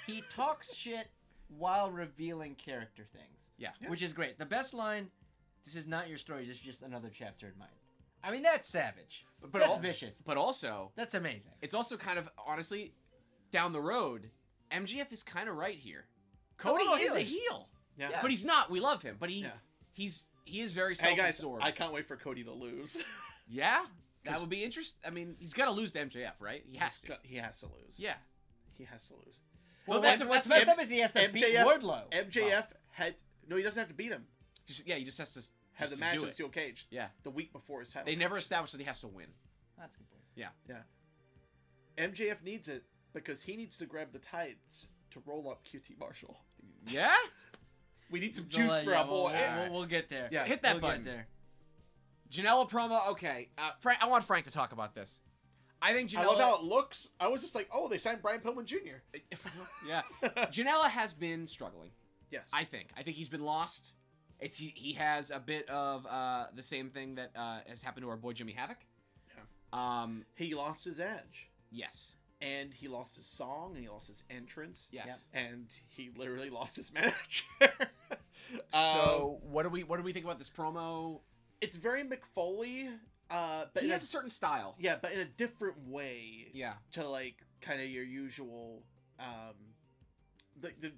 He talks shit while revealing character things. Yeah. Which is great. The best line, "This is not your story, this is just another chapter in mine." I mean, that's savage. But That's al- vicious. But also, That's amazing. it's also kind of honestly down the road. MGF is kind of right here. Cody Oh, is a really? heel, Yeah. but he's not. We love him, but he is very Hey guys, self-absorbed. I can't wait for Cody to lose. Yeah, that would be interesting. I mean, he's got to lose to MJF, right? He has to. He has to lose. Yeah. He has to lose. Well, that's- what's that's- messed up is he has to beat Wardlow. MJF had no. He doesn't have to beat him. He just has to Have just the to match do in it. the steel cage. Yeah. The week before his title. They never established that he has to win. That's a good point. Yeah. MJF needs it because he needs to grab the tights to roll up QT Marshall. Yeah. We need some juice for our boy. We'll get there. Yeah. Hit that we'll button. get there. Janela promo. Okay, Frank. I want Frank to talk about this. I think Janela. I love how it looks. I was just like, oh, they signed Brian Pillman Jr. Yeah, Janela has been struggling. Yes. I think he's been lost. He has a bit of the same thing that has happened to our boy Jimmy Havoc. Yeah. He lost his edge. Yes. And he lost his song, and he lost his entrance. Yes. And he literally lost his manager. So what do we think about this promo? It's very McFoley, but He has a certain style. yeah, but in a different way. Yeah. To like kind of your usual,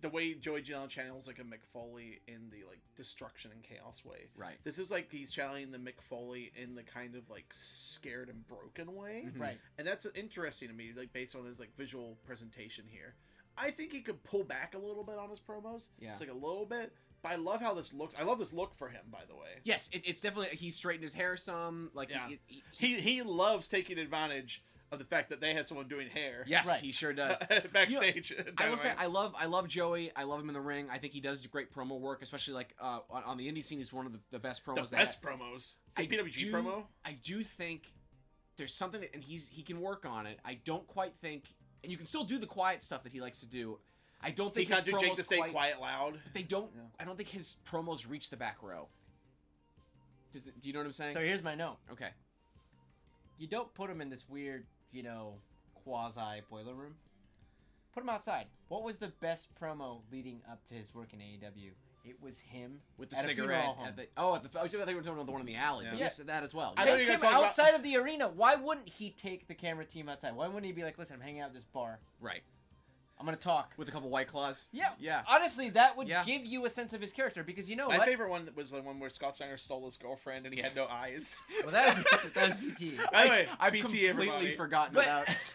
the way Joey Janela channels like a McFoley in the like destruction and chaos way. Right. This is like he's channeling the McFoley in the kind of like scared and broken way. Mhm. Right. And that's interesting to me, like based on his like visual presentation here. I think he could pull back a little bit on his promos, just like a little bit. But I love how this looks. I love this look for him, by the way. Yes, it's definitely he's straightened his hair some. Like yeah. He loves taking advantage of the fact that they have someone doing hair. Yes, Right. he sure does. Backstage. I will say I love Joey. I love him in the ring. I think he does great promo work, especially like on the indie scene. He's one of the best promos. The best promos. His PWG promo. I do think there's something that, and he can work on it. I don't quite think, and you can still do the quiet stuff that he likes to do. I don't think he can't do Jake to stay quiet loud. But they don't. Yeah. I don't think his promos reach the back row. Do you know what I'm saying? So here's my note. Okay. You don't put him in this weird, quasi boiler room. Put him outside. What was the best promo leading up to his work in AEW? It was him with the at cigarette. A at the, oh, at the, I think we were talking about the one in the alley. Yeah. But yes, that as well. I know Take you're him gonna talk outside of the arena. Why wouldn't he take the camera team outside? Why wouldn't he be like, listen, I'm hanging out at this bar. Right. I'm going to talk. With a couple White Claws. Yeah. Yeah. Honestly, that would give you a sense of his character because you know My what? favorite one was the one where Scott Steiner stole his girlfriend and he had no eyes. Well, that is PT. By the way, I've PT completely everybody. forgotten But- about That's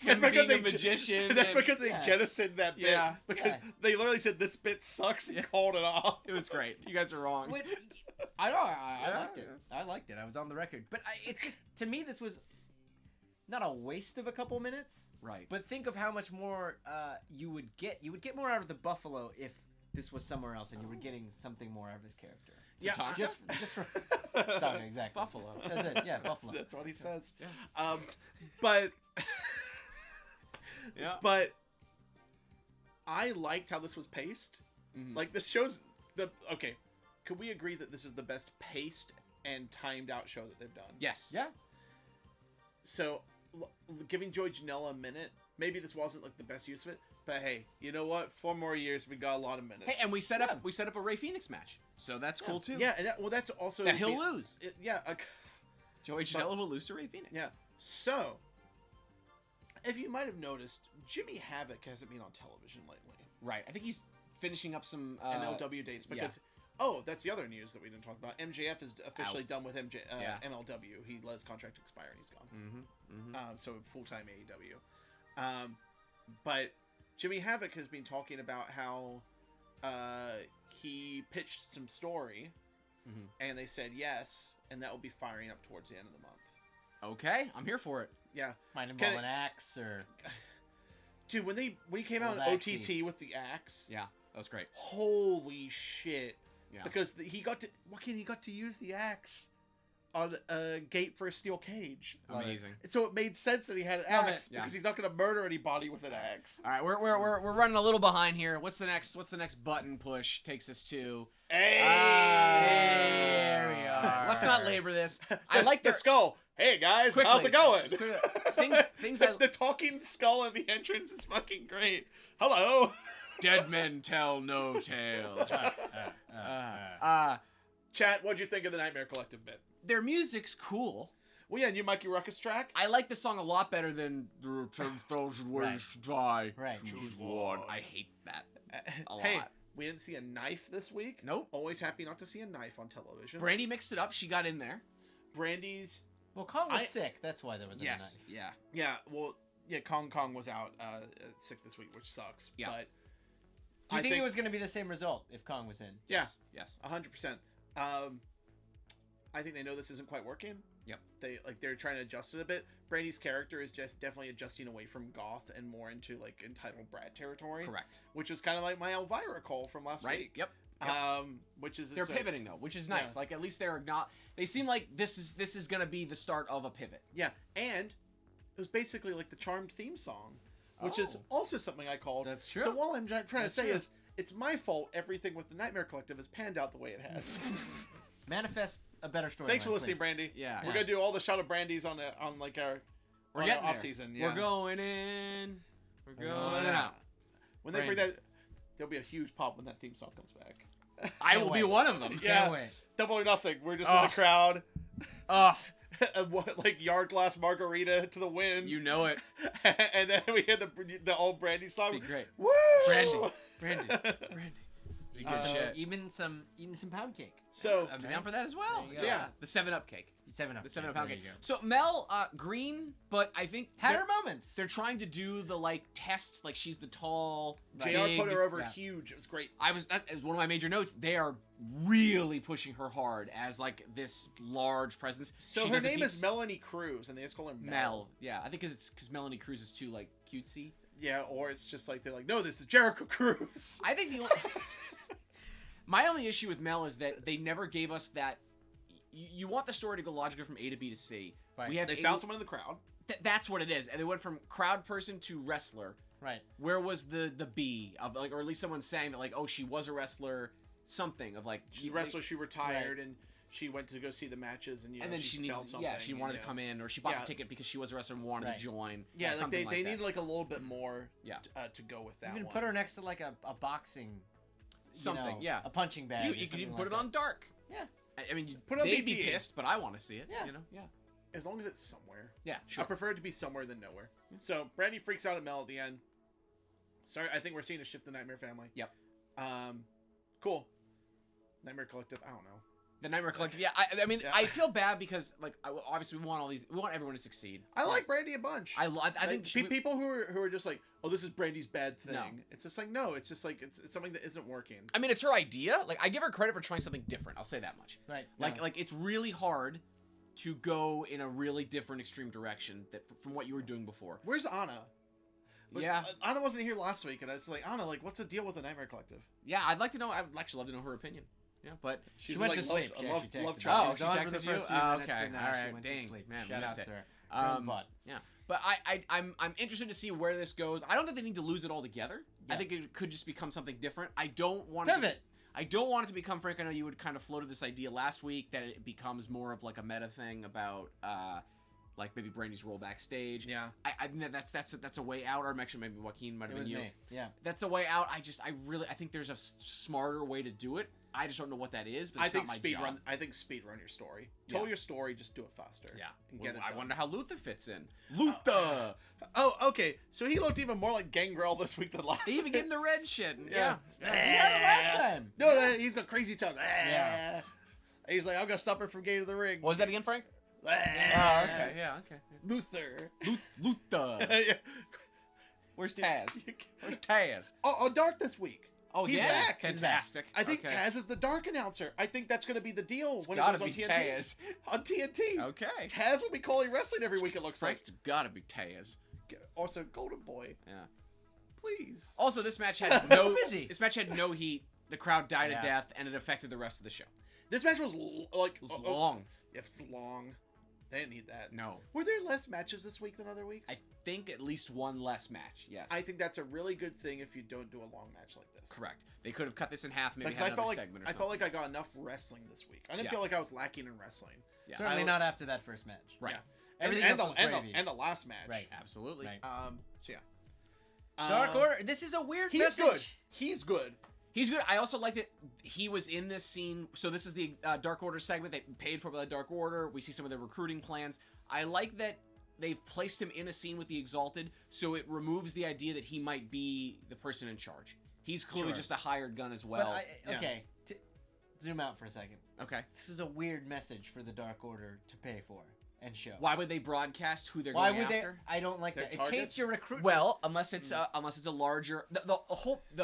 him because being a they magician. That's and- because they Yeah. jettisoned that bit. Yeah. Because they literally said this bit sucks and called it off. It was great. You guys are wrong. Wait, I know. I Yeah. liked it. I liked it. I was on the record. But it's just, to me, this was not a waste of a couple minutes. Right. But think of how much more you would get. You would get more out of the Buffalo if this was somewhere else and you were getting something more out of his character. Tatanka? Just for Tatanka, exactly. Buffalo. That's it. Yeah, Buffalo. That's what he says. Yeah. But Yeah. but I liked how this was paced. Mhm. Like this shows the okay. Could we agree that this is the best paced and timed out show that they've done? Yes. Yeah. So giving Joey Janela a minute. Maybe this wasn't like the best use of it, but hey, you know what? 4 more years, we got a lot of minutes. Hey, and we set up a Ray Phoenix match, so that's cool too. Yeah, and that's also That he'll lose. Joey Janela will lose to Ray Phoenix. Yeah. So, if you might have noticed, Jimmy Havoc hasn't been on television lately. Right. I think he's finishing up some MLW dates because that's the other news that we didn't talk about. MJF is officially done with MLW. He let his contract expire and he's gone. Mm-hmm. So full-time AEW. But Jimmy Havoc has been talking about how he pitched some story and they said yes, and that will be firing up towards the end of the month. Okay, I'm here for it. Yeah. Might involve an axe or... Dude, when he came out in OTT with the axe, yeah, that was great. Holy shit! Yeah. Because he got to use the axe on a gate for a steel cage. Amazing. So it made sense that he had an Love axe it. because he's not going to murder anybody with an axe. All right, we're running a little behind here. What's the next button push takes us to? Hey! There we are. Let's not labor this. I like the their skull. Hey guys, Quickly. how's it going? things the talking skull in the entrance is fucking great. Hello. Dead men tell no tales. Chat, what'd you think of the Nightmare Collective bit? Their music's cool. Well, yeah, new Mikey Ruckus track. I like the song a lot better than the 10,000 ways to die. Right. Choose one. I hate that a Hey, lot. we didn't see a knife this week. Nope. Always happy not to see a knife on television. Brandy mixed it up. She got in there. Brandy's. Well, Kong was sick. That's why there was a knife. Yeah. Yeah. Well, yeah. Kong was out sick this week, which sucks. Yeah. But Do you think it was going to be the same result if Kong was in? Yeah. Yes. 100%. I think they know this isn't quite working. Yep. They're trying to adjust it a bit. Brandy's character is just definitely adjusting away from goth and more into like entitled brat territory. Correct. Which was kind of like my Elvira call from last week. Yep. Which is They're pivoting though, which is nice. Yeah. Like at least they're not. They seem like this is gonna be the start of a pivot. Yeah, and was basically like the Charmed theme song, which is also something I called. That's true. So while I'm trying to That's say true. is, it's my fault everything with the Nightmare Collective has panned out the way it has. Manifest a better story. Thanks for listening, Brandy. Yeah. We're gonna do all the shot of Brandy's on like our getting off there. season. Yeah. We're going in. We're going out. When they bring Brandy. that, there'll be a huge pop when that theme song comes back. I will be wait. one of them. Yeah. Can't wait. Double or nothing. We're just in the crowd. Like yard glass margarita to the wind. You know it. And then we hear the old Brandy song. Be great. Woo! Brandy. Be good shit. Even some pound cake. So I'd be down for that as well. There you go. Yeah. The 7-Up cake. 7-Up. The 7-Up There pound you cake. go. So Mel, green, but I think Had they're- her moments. They're trying to do the like test, like she's the tall. JR big- put her over yeah. huge. It was great. That is one of my major notes. They are really pushing her hard as like this large presence. So She her does a name deep is Melanie Cruz, and they just call her Mel. Mel. Yeah, I think because Melanie Cruz is too like cutesy. Yeah, or it's just like they're like, no, this is Jericho Cruz. I think my only issue with Mel is that they never gave us that. You want the story to go logically from A to B to C. Right. We have They found someone in the crowd. That's what it is, and they went from crowd person to wrestler. Right. Where was the B of like, or at least someone saying that like, oh, she was a wrestler, something of like She's a wrestler. She retired and she went to go see the matches, and and then she needed, felt something. she wanted to come in, or she bought the ticket because she was a wrestler and wanted Right. to join. Yeah, like something they that. need like a little bit more. Yeah. To go with that. Even one. put her next to like a boxing. Something, yeah. A punching bag. You or could something even like put it on dark. Yeah. I mean, Put it on they'd be BT. pissed, but I want to see it. Yeah. You know, yeah, as long as it's somewhere. yeah, I sure. prefer it to be somewhere than nowhere. So Brandy freaks out at Mel at the end. Sorry, I think we're seeing a shift in the Nightmare family. Yep. Cool. Nightmare Collective. I don't know. The Nightmare Collective. Yeah, I mean, Yeah. I feel bad because like obviously we want everyone to succeed. I like Brandy a bunch. I think people who are just like, oh, this is Brandy's bad thing. No. It's just like, no, it's just like it's something that isn't working. I mean, it's her idea. Like, I give her credit for trying something different. I'll say that much. Right. Like it's really hard to go in a really different extreme direction from what you were doing before. Where's Anna? Yeah. Anna wasn't here last week, and I was like, Anna, like, what's the deal with the Nightmare Collective? Yeah, I'd like to know. I would actually love to know her opinion. Yeah, but She's She went like, to sleep. Love, She love texted track. me. Oh, She was she on for the texted you? first few Oh, minutes, okay. and now All she right. went to Dang. sleep. Man, we Shout missed outs it. to her. Turn butt. Yeah, but I'm interested to see where this goes. I don't think they need to lose it altogether. Yeah. I think it could just become something different. I don't want Pivot. I don't want it to become, Frank, I know you would kind of floated this idea last week that it becomes more of like a meta thing about like maybe Brandy's role backstage. Yeah. I that's a way out. Or actually maybe Joaquin might It have was been you. me. Yeah. That's a way out. I think there's a smarter way to do it. I just don't know what that is. But I it's think not my speed job. run. I think speed run your story. Yeah. Tell your story. Just do it faster. Yeah. And get it I done. wonder how Luther fits in. Luther. Oh, okay. So he looked even more like Gangrel this week than last. They even gave him the red shit. Yeah. We had it last time. No, he's got crazy tongue. Yeah. He's like, I'm gonna stop her from getting to the ring. What was that again, Frank? Oh, okay. Yeah. Okay. Luther. Luther. Yeah. Where's Taz? Where's Taz? Oh, Dark this week. Oh, He's yeah. back. Fantastic. I think Okay. Taz is the Dark announcer. I think that's gonna be the deal when it gotta goes on be TNT. Taz. On TNT. Okay. Taz will be calling wrestling every week. It looks Frank, it's gotta be Taz. like. Also, Golden Boy, Yeah. please. Also, this match had no. busy. This match had no heat. The crowd died Yeah. to death, and it affected the rest of the show. This match was like It was long. It's long. They didn't need that. No. Were there less matches this week than other weeks? I think at least one less match. Yes. I think that's a really good thing if you don't do a long match like this. Correct. They could have cut this in half, maybe Because had I felt another like segment or I something. felt like I got enough wrestling this week. I didn't Yeah. feel like I was lacking in wrestling. Yeah. Certainly I- not after that first match. Right. Yeah. Everything and, else was and, gravy. the, and the last match. Right. Absolutely. Right. So yeah. Dark Order. This is a weird He's message. good. He's good. He's good. I also like that he was in this scene. So this is the Dark Order segment. They paid for by the Dark Order. We see some of their recruiting plans. I like that they've placed him in a scene with the Exalted, so it removes the idea that he might be the person in charge. He's clearly Sure. just a hired gun as well. But okay, zoom out for a second. Okay. This is a weird message for the Dark Order to pay for and show. Why would they broadcast who they're Why going would they? after? I don't like Their that. It targets? taints your recruitment. Well, unless it's a larger the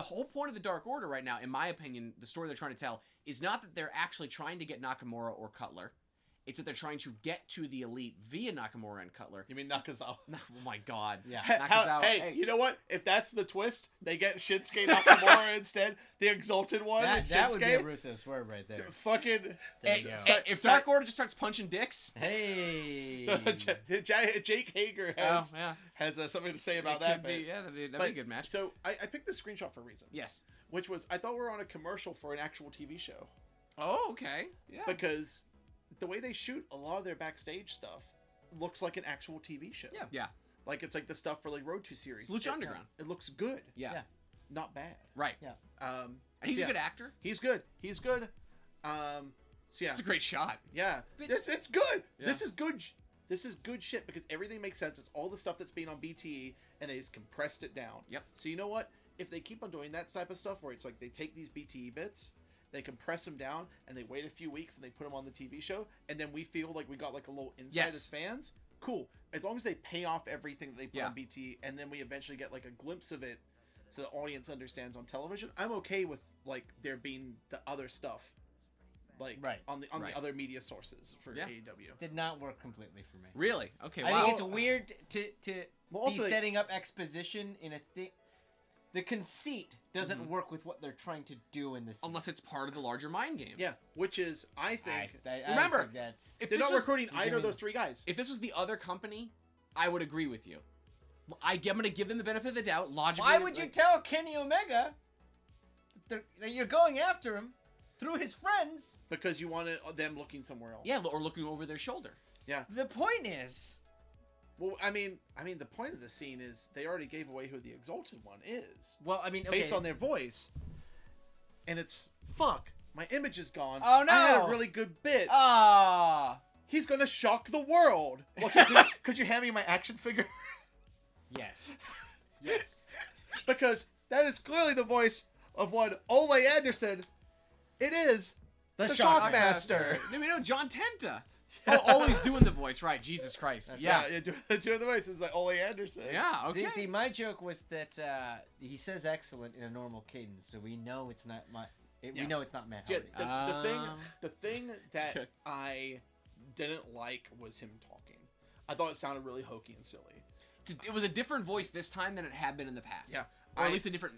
whole point of the Dark Order right now, in my opinion, the story they're trying to tell is not that they're actually trying to get Nakamura or Cutler. It's that they're trying to get to the Elite via Nakamura and Cutler. You mean Nakazawa? Oh my God. Yeah. Nakazawa. Hey, you know what? If that's the twist, they get Shinsuke Nakamura instead. The Exalted One is That would be a Shinsuke. Russo swerve right there. Fucking. There you go. If Dark Order just starts punching dicks. Hey. Jake Hager has something to say about that. That'd be a good match. So I picked this screenshot for a reason. Yes. Which was, I thought we were on a commercial for an actual TV show. Oh, okay. Yeah. Because the way they shoot a lot of their backstage stuff looks like an actual TV show. Yeah. Yeah. Like it's like the stuff for like Road to series. Lucha Underground. It looks good. Yeah. Yeah. Not bad. Right. Yeah. And he's a good actor. He's good. So yeah. It's a great shot. Yeah. But- It's good. Yeah. This is good. This is good shit because everything makes sense. It's all the stuff that's been on BTE and they just compressed it down. Yep. So you know what? If they keep on doing that type of stuff where it's like they take these BTE bits, they compress them down, and they wait a few weeks and they put them on the TV show, and then we feel like we got like a little insight Yes. as fans, cool. As long as they pay off everything that they put Yeah. on BTE, and then we eventually get like a glimpse of it so the audience understands on television, I'm okay with like there being the other stuff like Right. on the Right. other media sources for Yeah. AEW. Did not work completely for me. Really? Okay. I Wow. think it's weird to Well, also be they- setting up exposition in a thing. The conceit doesn't Mhm. work with what they're trying to do in this. Unless it's part of the larger mind game. Yeah, which is I think Remember, think that's If they're this not was, recruiting you're either of giving- those three guys. if this was the other company, I would agree with you. I'm going to give them the benefit of the doubt. Logically, why would you tell Kenny Omega that you're going after him through his friends? Because you wanted them looking somewhere else. Yeah, or looking over their shoulder. The point is, Well, I mean, the point of the scene is they already gave away who the Exalted One is well, I mean, okay. based on their voice, and it's fuck. My image is gone. Oh, no. I had a really good bit. Ah, He's gonna shock the world. Well, could you hand me my action figure? yes, yes. Because that is clearly the voice of one Ole Anderson. It is the Shockmaster. No, we know John Tenta. Oh, always doing the voice, right? Jesus Christ. Yeah. doing the voice. It was like Ole Anderson. Yeah. Okay. See, my joke was that he says excellent in a normal cadence, so we know it's not we Yeah. know it's not Matt Yeah, Hardy. the thing that I didn't like was him talking. I thought it sounded really hokey and silly. It was a different voice this time than it had been in the past. Yeah. Or at least a different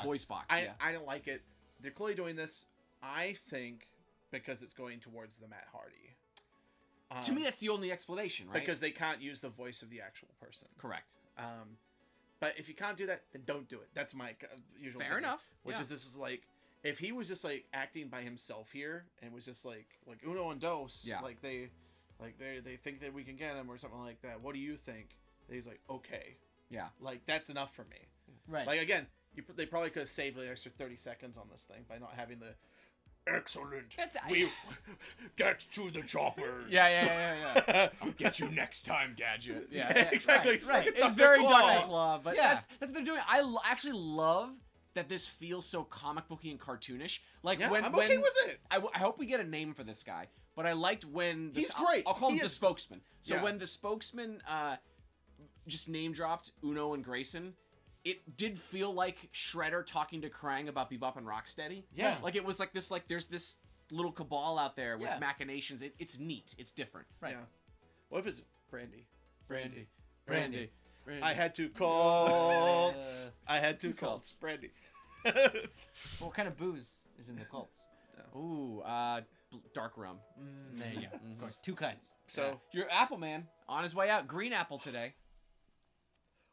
voice box. I Yeah. didn't like it. They're clearly doing this, I think, because it's going towards the Matt Hardy. To me, that's the only explanation, right? Because they can't use the voice of the actual person. Correct. But if you can't do that, then don't do it. That's my usual. Fair opinion. enough. Which Yeah. is this is like if he was just like acting by himself here and was just like Uno and Dos, Yeah. like they think that we can get him or something like that. What do you think? And he's like, okay, Yeah. like that's enough for me. Right. Like again, they probably could have saved an extra 30 seconds on this thing by not having the excellent. We get to the chopper. Yeah. I'll get you next time, Gadget. Yeah, exactly. It's right. like It's Dr. very Claw. Dr. Claw, but Yeah. that's what they're doing. I actually love that this feels so comic booky and cartoonish. Like Yeah, when I'm okay with it. I hope we get a name for this guy, but I liked when He's great. I'll call him He the is- spokesman. So Yeah. when the spokesman just name dropped Uno and Grayson, it did feel like Shredder talking to Krang about Bebop and Rocksteady. Yeah. Like it was like this. Like there's this little cabal out there with Yeah. machinations. It's neat. It's different. Right. Yeah. What if it's Brandy? Brandy. I had two cults. I had two cults. Brandy. What kind of booze is in the cults? Ooh, dark rum. There you go. Of course, two kinds. So Your Apple Man on his way out. Green Apple today.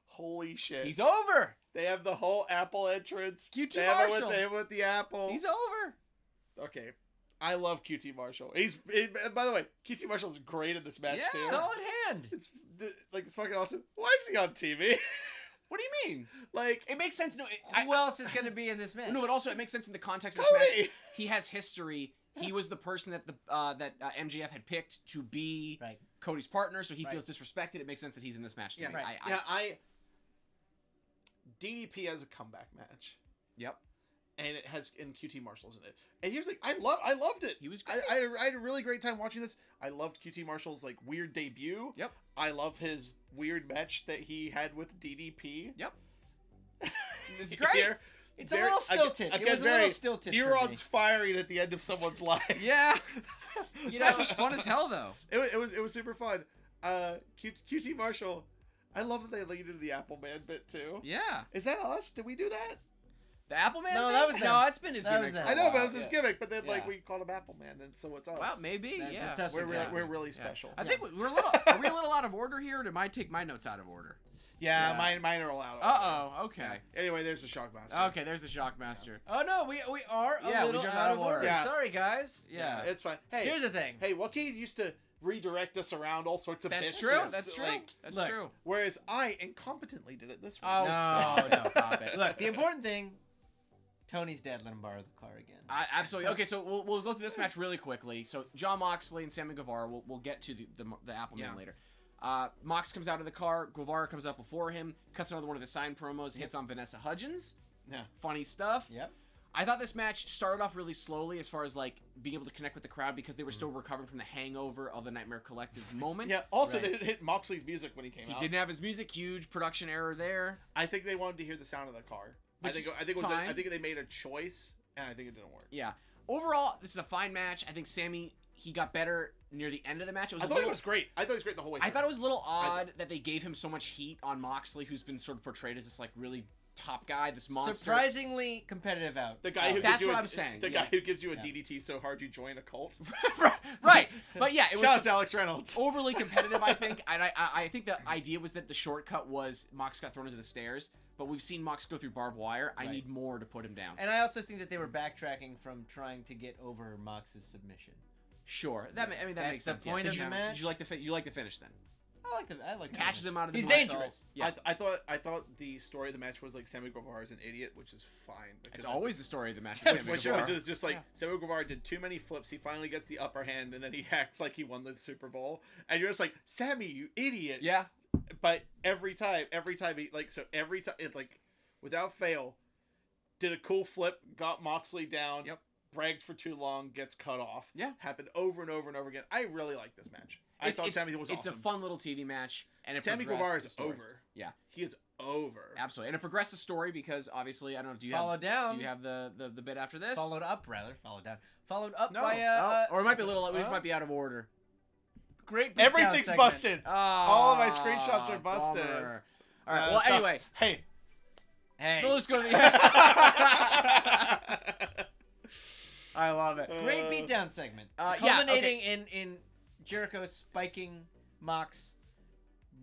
holy shit. He's over. They have the whole Apple entrance. QT They have it Marshall. They have it with the Apple. He's over. Okay. I love QT Marshall. By the way, QT Marshall's great in this match Yeah. too. Solid hand. It's it's fucking awesome. Why is he on TV? What do you mean? Like It makes sense. No, Who else is going to be in this match? no, but also it makes sense in the context of this match. Cody. He has history. He was the person that MJF had picked to be Right. Cody's partner, so he Right. feels disrespected. It makes sense that he's in this match. To Yeah, me. right. DDP has a comeback match, Yep. and it has QT Marshall's in it. And here's like I loved it. He was great. I had a really great time watching this. I loved QT Marshall's like weird debut. Yep. I love his weird match that he had with DDP. Yep. It's great. Here. It's a little stilted. It was a little stilted. Neurons firing at the end of someone's life. Yeah. This match was fun as hell, though. It was super fun. QT Marshall. I love that they lead into the Apple Man bit too. Yeah. Is that us? Did we do that? The Apple Man? No, thing? that was them. No, it's been his That was gimmick. them. for a I know, while. but it was his Yeah. gimmick. But then Yeah. we called him Apple Man, and so it's us. Well, maybe. Yeah. That's we're exactly. really Yeah. special. I think we're a little. Are we a little out of order here? Or did I take my notes out of order? Yeah, Yeah. mine are all out. Okay. Anyway, there's the Shockmaster. Okay, there's the Shockmaster. Oh no, we are a Yeah, we little jumped out of order. Yeah. Sorry, guys. Yeah. It's fine. Hey, Here's the thing. hey, Joaquin used to redirect us around all sorts of That's bits. true. It's That's true. like- That's look, true. Whereas I incompetently did it this week. Oh, No, stop no. it. Stop it. Look, the important thing. Tony's dad let him borrow the car again. Absolutely. Okay, so we'll go through this match really quickly. So John Moxley and Sammy Guevara. We'll get to the Apple Man later. Mox comes out of the car. Guevara comes out before him. Cuts another one of his sign promos. Hits on Vanessa Hudgens. Yeah. Funny stuff. Yep. I thought this match started off really slowly as far as like being able to connect with the crowd because they were still recovering from the hangover of the Nightmare Collective moment. Yeah. Also, Right. they didn't hit Moxley's music when he came He out. didn't have his music. Huge production error there. I think they wanted to hear the sound of the car. I Which think is it was. fine. I think they made a choice, and I think it didn't work. Yeah. Overall, this is a fine match. I think Sammy, he got better near the end of the match. It was I a thought little, it was great. I thought it was great the whole way. I through. thought it was a little odd that they gave him so much heat on Moxley, who's been sort of portrayed as this like really top guy, this monster. Surprisingly competitive out. the guy who That's gives you what a, I'm saying, The yeah. guy who gives you a Yeah. DDT so hard you join a cult. Right. But yeah, it Shout out was to Alex Reynolds. overly competitive, I think. And I think the idea was that the shortcut was Mox got thrown into the stairs, but we've seen Mox go through barbed wire. I Right. need more to put him down. And I also think that they were backtracking from trying to get over Mox's submission. Sure. That That's makes the sense. point yeah. of Did the you, match. Did you like the finish then? I like that. Catches him out of the He's moonsault. dangerous. Yeah. I thought the story of the match was like Sammy Guevara is an idiot, which is fine. because It's that's always the story of the match. Which with Sammy Guevara. is just like Yeah. Sammy Guevara did too many flips. He finally gets the upper hand, and then he acts like he won the Super Bowl. And you're just like, Sammy, you idiot! Yeah. But every time he every time it like without fail, did a cool flip, got Moxley down. Yep. Bragged for too long, gets cut off. Yeah. Happened over and over and over again. I really like this match. I thought Sammy was It's awesome. a fun little TV match, and it Sammy progressed Guevara the is story. over. Yeah. He is over. Absolutely, and it progressed the story because obviously I don't know. Do you Followed down. Do you have the bit after this? Followed up, rather. Followed down. Followed up No. by Or it might be a little. We just might be out of order. great. beatdown Everything's segment. busted. Oh, All of my screenshots are busted. bummer. All right. Uh, Well, so- anyway, Hey. Hey, let's go to the. I love it. great beatdown segment. Yeah, Culminating in Jericho spiking Mox.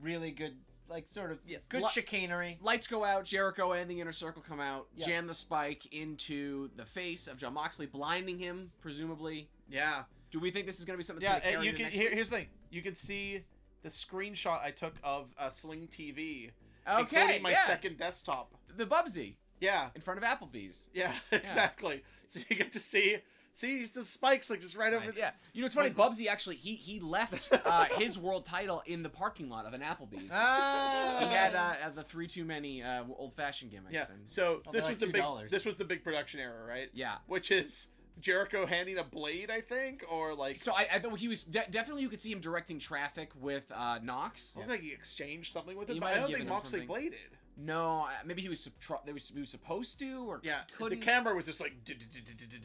Really good, like sort of good Li- chicanery. Lights go out. Jericho and the Inner Circle come out. Yeah. Jam the spike into the face of John Moxley, blinding him, presumably. Yeah. Do we think this is going to be something? Yeah, That's gonna you carry can. into next week? Here's the thing. You can see the screenshot I took of Sling TV, Okay, including my yeah. second desktop. The Bubsy Yeah, in front of Applebee's. yeah, exactly. So you get to see the spikes like just right over. Nice. Yeah, you know it's funny. Bubsy actually he left his world title in the parking lot of an Applebee's. Ah, He had the 3 too many old fashioned gimmicks. Yeah. And, So Oh, this they're was the like big. $2. This was the big production error, right? yeah. Which is Jericho handing a blade, I think, or like. So I thought he was definitely you could see him directing traffic with Knox. It looked like he exchanged something with it, He but might I have don't think given him Moxley something. bladed. No, maybe he was he was supposed to or Yeah, couldn't. the camera was just like.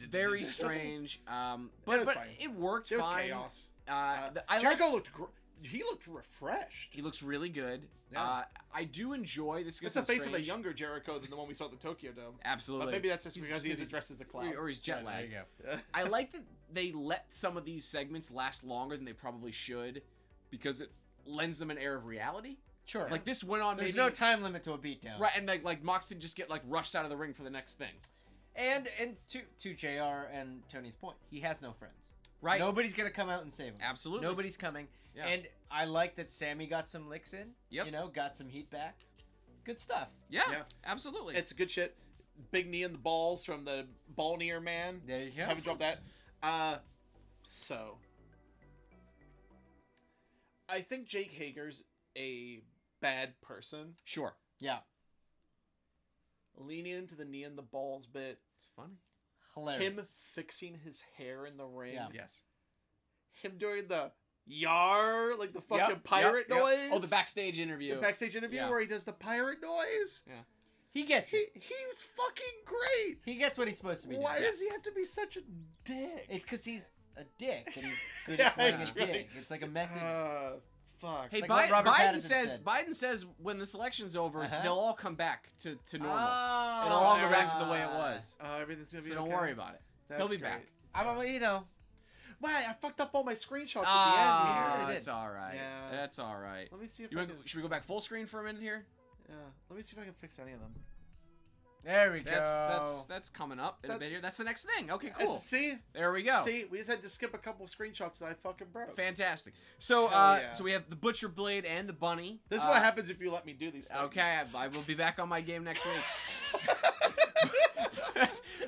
Very strange. It But was fine. it worked There was fine. chaos. I Jericho like. looked. He looked refreshed. He looks really good. Yeah. I do enjoy this. It's the face of a younger Jericho than the one we saw at the Tokyo Dome. Absolutely. But maybe that's just He's because he maybe- isn't dressed as a clown. or he's jet there lagged. you go. I like that they let some of these segments last longer than they probably should because it lends them an air of reality. Sure. Like this went on There's maybe no time limit to a beatdown. right, and like Mox didn't just get like rushed out of the ring for the next thing. And to JR and Tony's point, he has no friends. Right. Nobody's gonna come out and save him. Absolutely. Nobody's coming. Yeah. And I like that Sammy got some licks in. Yep. You know, got some heat back. Good stuff. Yeah, Yeah. absolutely. It's good shit. Big knee in the balls from the ball near man. There you go. Haven't dropped that. So I think Jake Hager's a bad person. sure. Yeah. Leaning into the knee in the balls bit. It's funny. Hilarious. Him fixing his hair in the ring. Yeah. Yes. Him doing the yar, like the fucking Yep, pirate yep, yep. noise. Oh, the backstage interview. The backstage interview Yeah. where he does the pirate noise. Yeah. He gets it. He's fucking great. He gets what he's supposed to be doing. Why does he have to be such a dick? It's because he's a dick and he's good Yeah, at playing a that's right. dick. It's like a method. Fuck. Hey, like what Robert Pattinson said. Biden says when the selection's over, Uh-huh. they'll all come back to normal. Oh, It'll all go back to the way it was. Everything's gonna be So okay. don't worry about it. That's He'll be great. back. Wait, I fucked up all my screenshots Ah, at the end here. that's all right. Yeah. That's all right. Let me see if You I want, can. should we go back full screen for a minute here? Yeah. Let me see if I can fix any of them. There we go. That's coming up in a bit That's- here. That's the next thing. Okay, cool. See, There we go. see, we just had to skip a couple of screenshots that I fucking broke. Fantastic. So, Hell yeah. so we have the Butcher Blade and the Bunny. This is what happens if you let me do these things. Okay, I will be back on my game next week.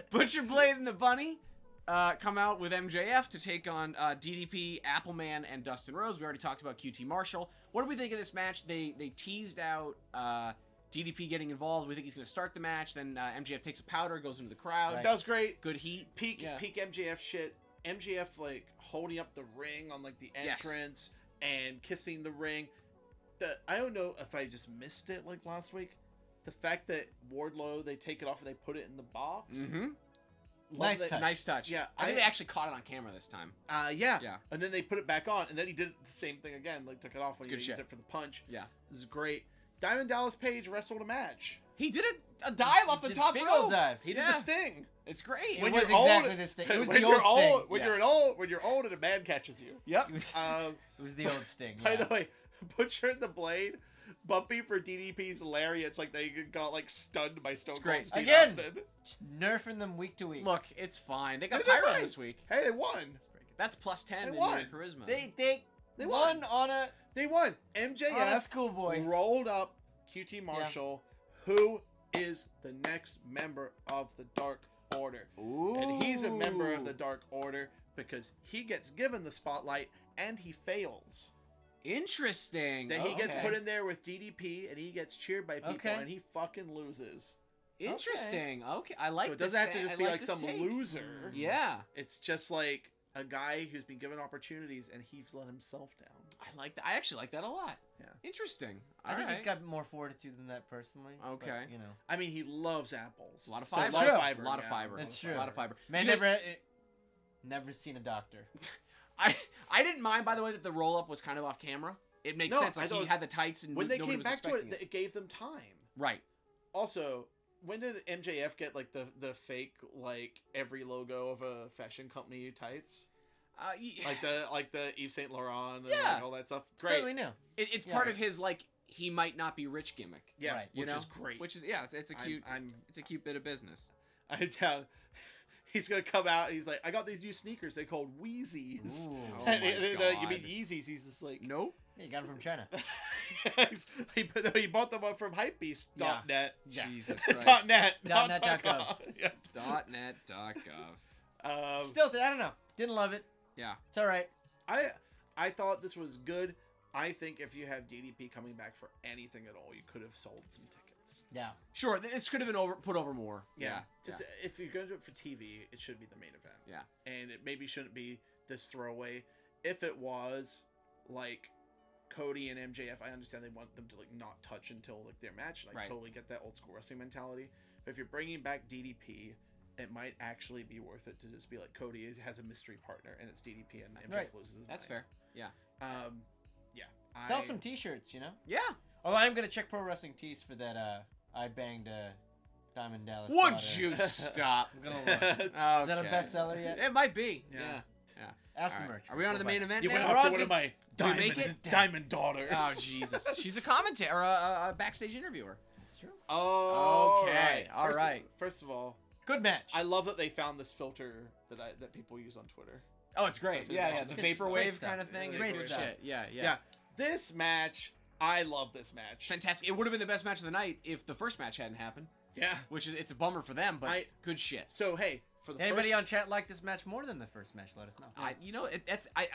Butcher Blade and the Bunny come out with MJF to take on DDP, Appleman, and Dustin Rhodes. We already talked about QT Marshall. What do we think of this match? They teased out DDP getting involved. We think he's going to start the match. Then MJF takes a powder, goes into the crowd. Right. That was great. Good heat. Peak Yeah. MJF shit. MJF like holding up the ring on like the Yes. entrance and kissing the ring. I don't know if I just missed it like last week. The fact that Wardlow, they take it off and they put it in the box. Mm-hmm. Love Nice that- touch. Nice touch. Yeah, I think they actually caught it on camera this time. Yeah. Yeah. And then they put it back on, and then he did the same thing again. Like took it off when he It's good used shit. it for the punch. Yeah. This is great. Diamond Dallas Page wrestled a match. He did a dive off the Did top big rope. old dive. He did Yeah. the sting. It's great. It When was you're exactly old- this thing. It was when the you're old sting. old, when Yes. you're old and a man catches you. Yep. It was, Um, it was the old sting. By Yeah. the way, Butcher and the Blade, bumping for DDP's lariats like they got like stunned by Stone It's Cold great. Steve Again. Austin. Just nerfing them week to week. Look, it's fine. They got They're Pyro fine. this week. Hey, they won. That's plus 10 They in won. your charisma. They They won won. on a They won. MJF schoolboy. rolled up QT Marshall, who is the next member of the Dark Order. Ooh. And he's a member of the Dark Order because he gets given the spotlight and he fails. Interesting. Then he gets Okay. put in there with DDP and he gets cheered by people Okay. and he fucking loses. Interesting. Okay, I like. So it doesn't this have to ta- just I be like this some take. loser. Yeah, It's just like a guy who's been given opportunities and he's let himself down. I like that. I actually like that a lot. Yeah. Interesting. I think he's Alright. got more fortitude than that personally. but, Okay. you know, I mean, he loves apples. a lot of So fiber. That's true. A lot of yeah. fiber. That's A true. lot of fiber. man, Do you- never seen a doctor. I didn't mind, by the way, that the roll up was kind of off camera. It makes No, sense. I Like thought he it was- had the tights and When they nobody came was back to it, expecting it gave them time. Right. Also, when did MJF get like the fake like every logo of a fashion company tights? Like the Yves Saint Laurent and Yeah. like all that stuff. It's Great. totally new. it's Yeah. part of his like he might not be rich gimmick. Yeah, Right. You which know? is great. Which is it's a cute it's a cute bit of business. I'm down. He's gonna come out and he's like, I got these new sneakers. They called Wheezies. Ooh. Oh And my you mean God. Yeezys? He's just like, Nope. Yeah, you got him from China. he bought them up from Hypebeast.net. Yeah. Jesus Christ. .net. Dot not net dot .com. gov. Yeah. .net.gov. Still, I don't know. Didn't love it. Yeah. It's all right. I thought this was good. I think if you have DDP coming back for anything at all, you could have sold some tickets. Yeah. Sure. This could have been put over more. Yeah. Just if you're going to do it for TV, it should be the main event. Yeah. And it maybe shouldn't be this throwaway. If it was like Cody and MJF, I understand they want them to like not touch until like their match, and I Right. totally get that old school wrestling mentality. But if you're bringing back DDP, it might actually be worth it to just be like Cody has a mystery partner and it's DDP and MJF Right. loses his That's mind. fair. Yeah. Yeah. Sell some T-shirts, you know. Yeah. Although I'm gonna check Pro Wrestling Tees for that. I banged Diamond Dallas. Would daughter. you stop? I'm gonna look. Okay. Is that a bestseller yet? It might be. Yeah. Yeah. Ask All the right. merch. Are we on to the main event? You now? went We're off to on one to- of my Do we make diamond daughters. Oh Jesus, she's a commentator, or a backstage interviewer. That's true. Oh, Okay, all First right. First of all, Good match. I love that they found this filter that people use on Twitter. Oh, it's great. For the Yeah, match. yeah, It's the good stuff. vaporwave Great kind of stuff. thing. Yeah, It's great good stuff. shit. Yeah, yeah. Yeah, this match, I love this match. Fantastic. It would have been the best match of the night if the first match hadn't happened. Yeah. Which is it's a bummer for them, but good shit. So hey, for the Anybody first, on chat like this match more than the first match? Let us know. I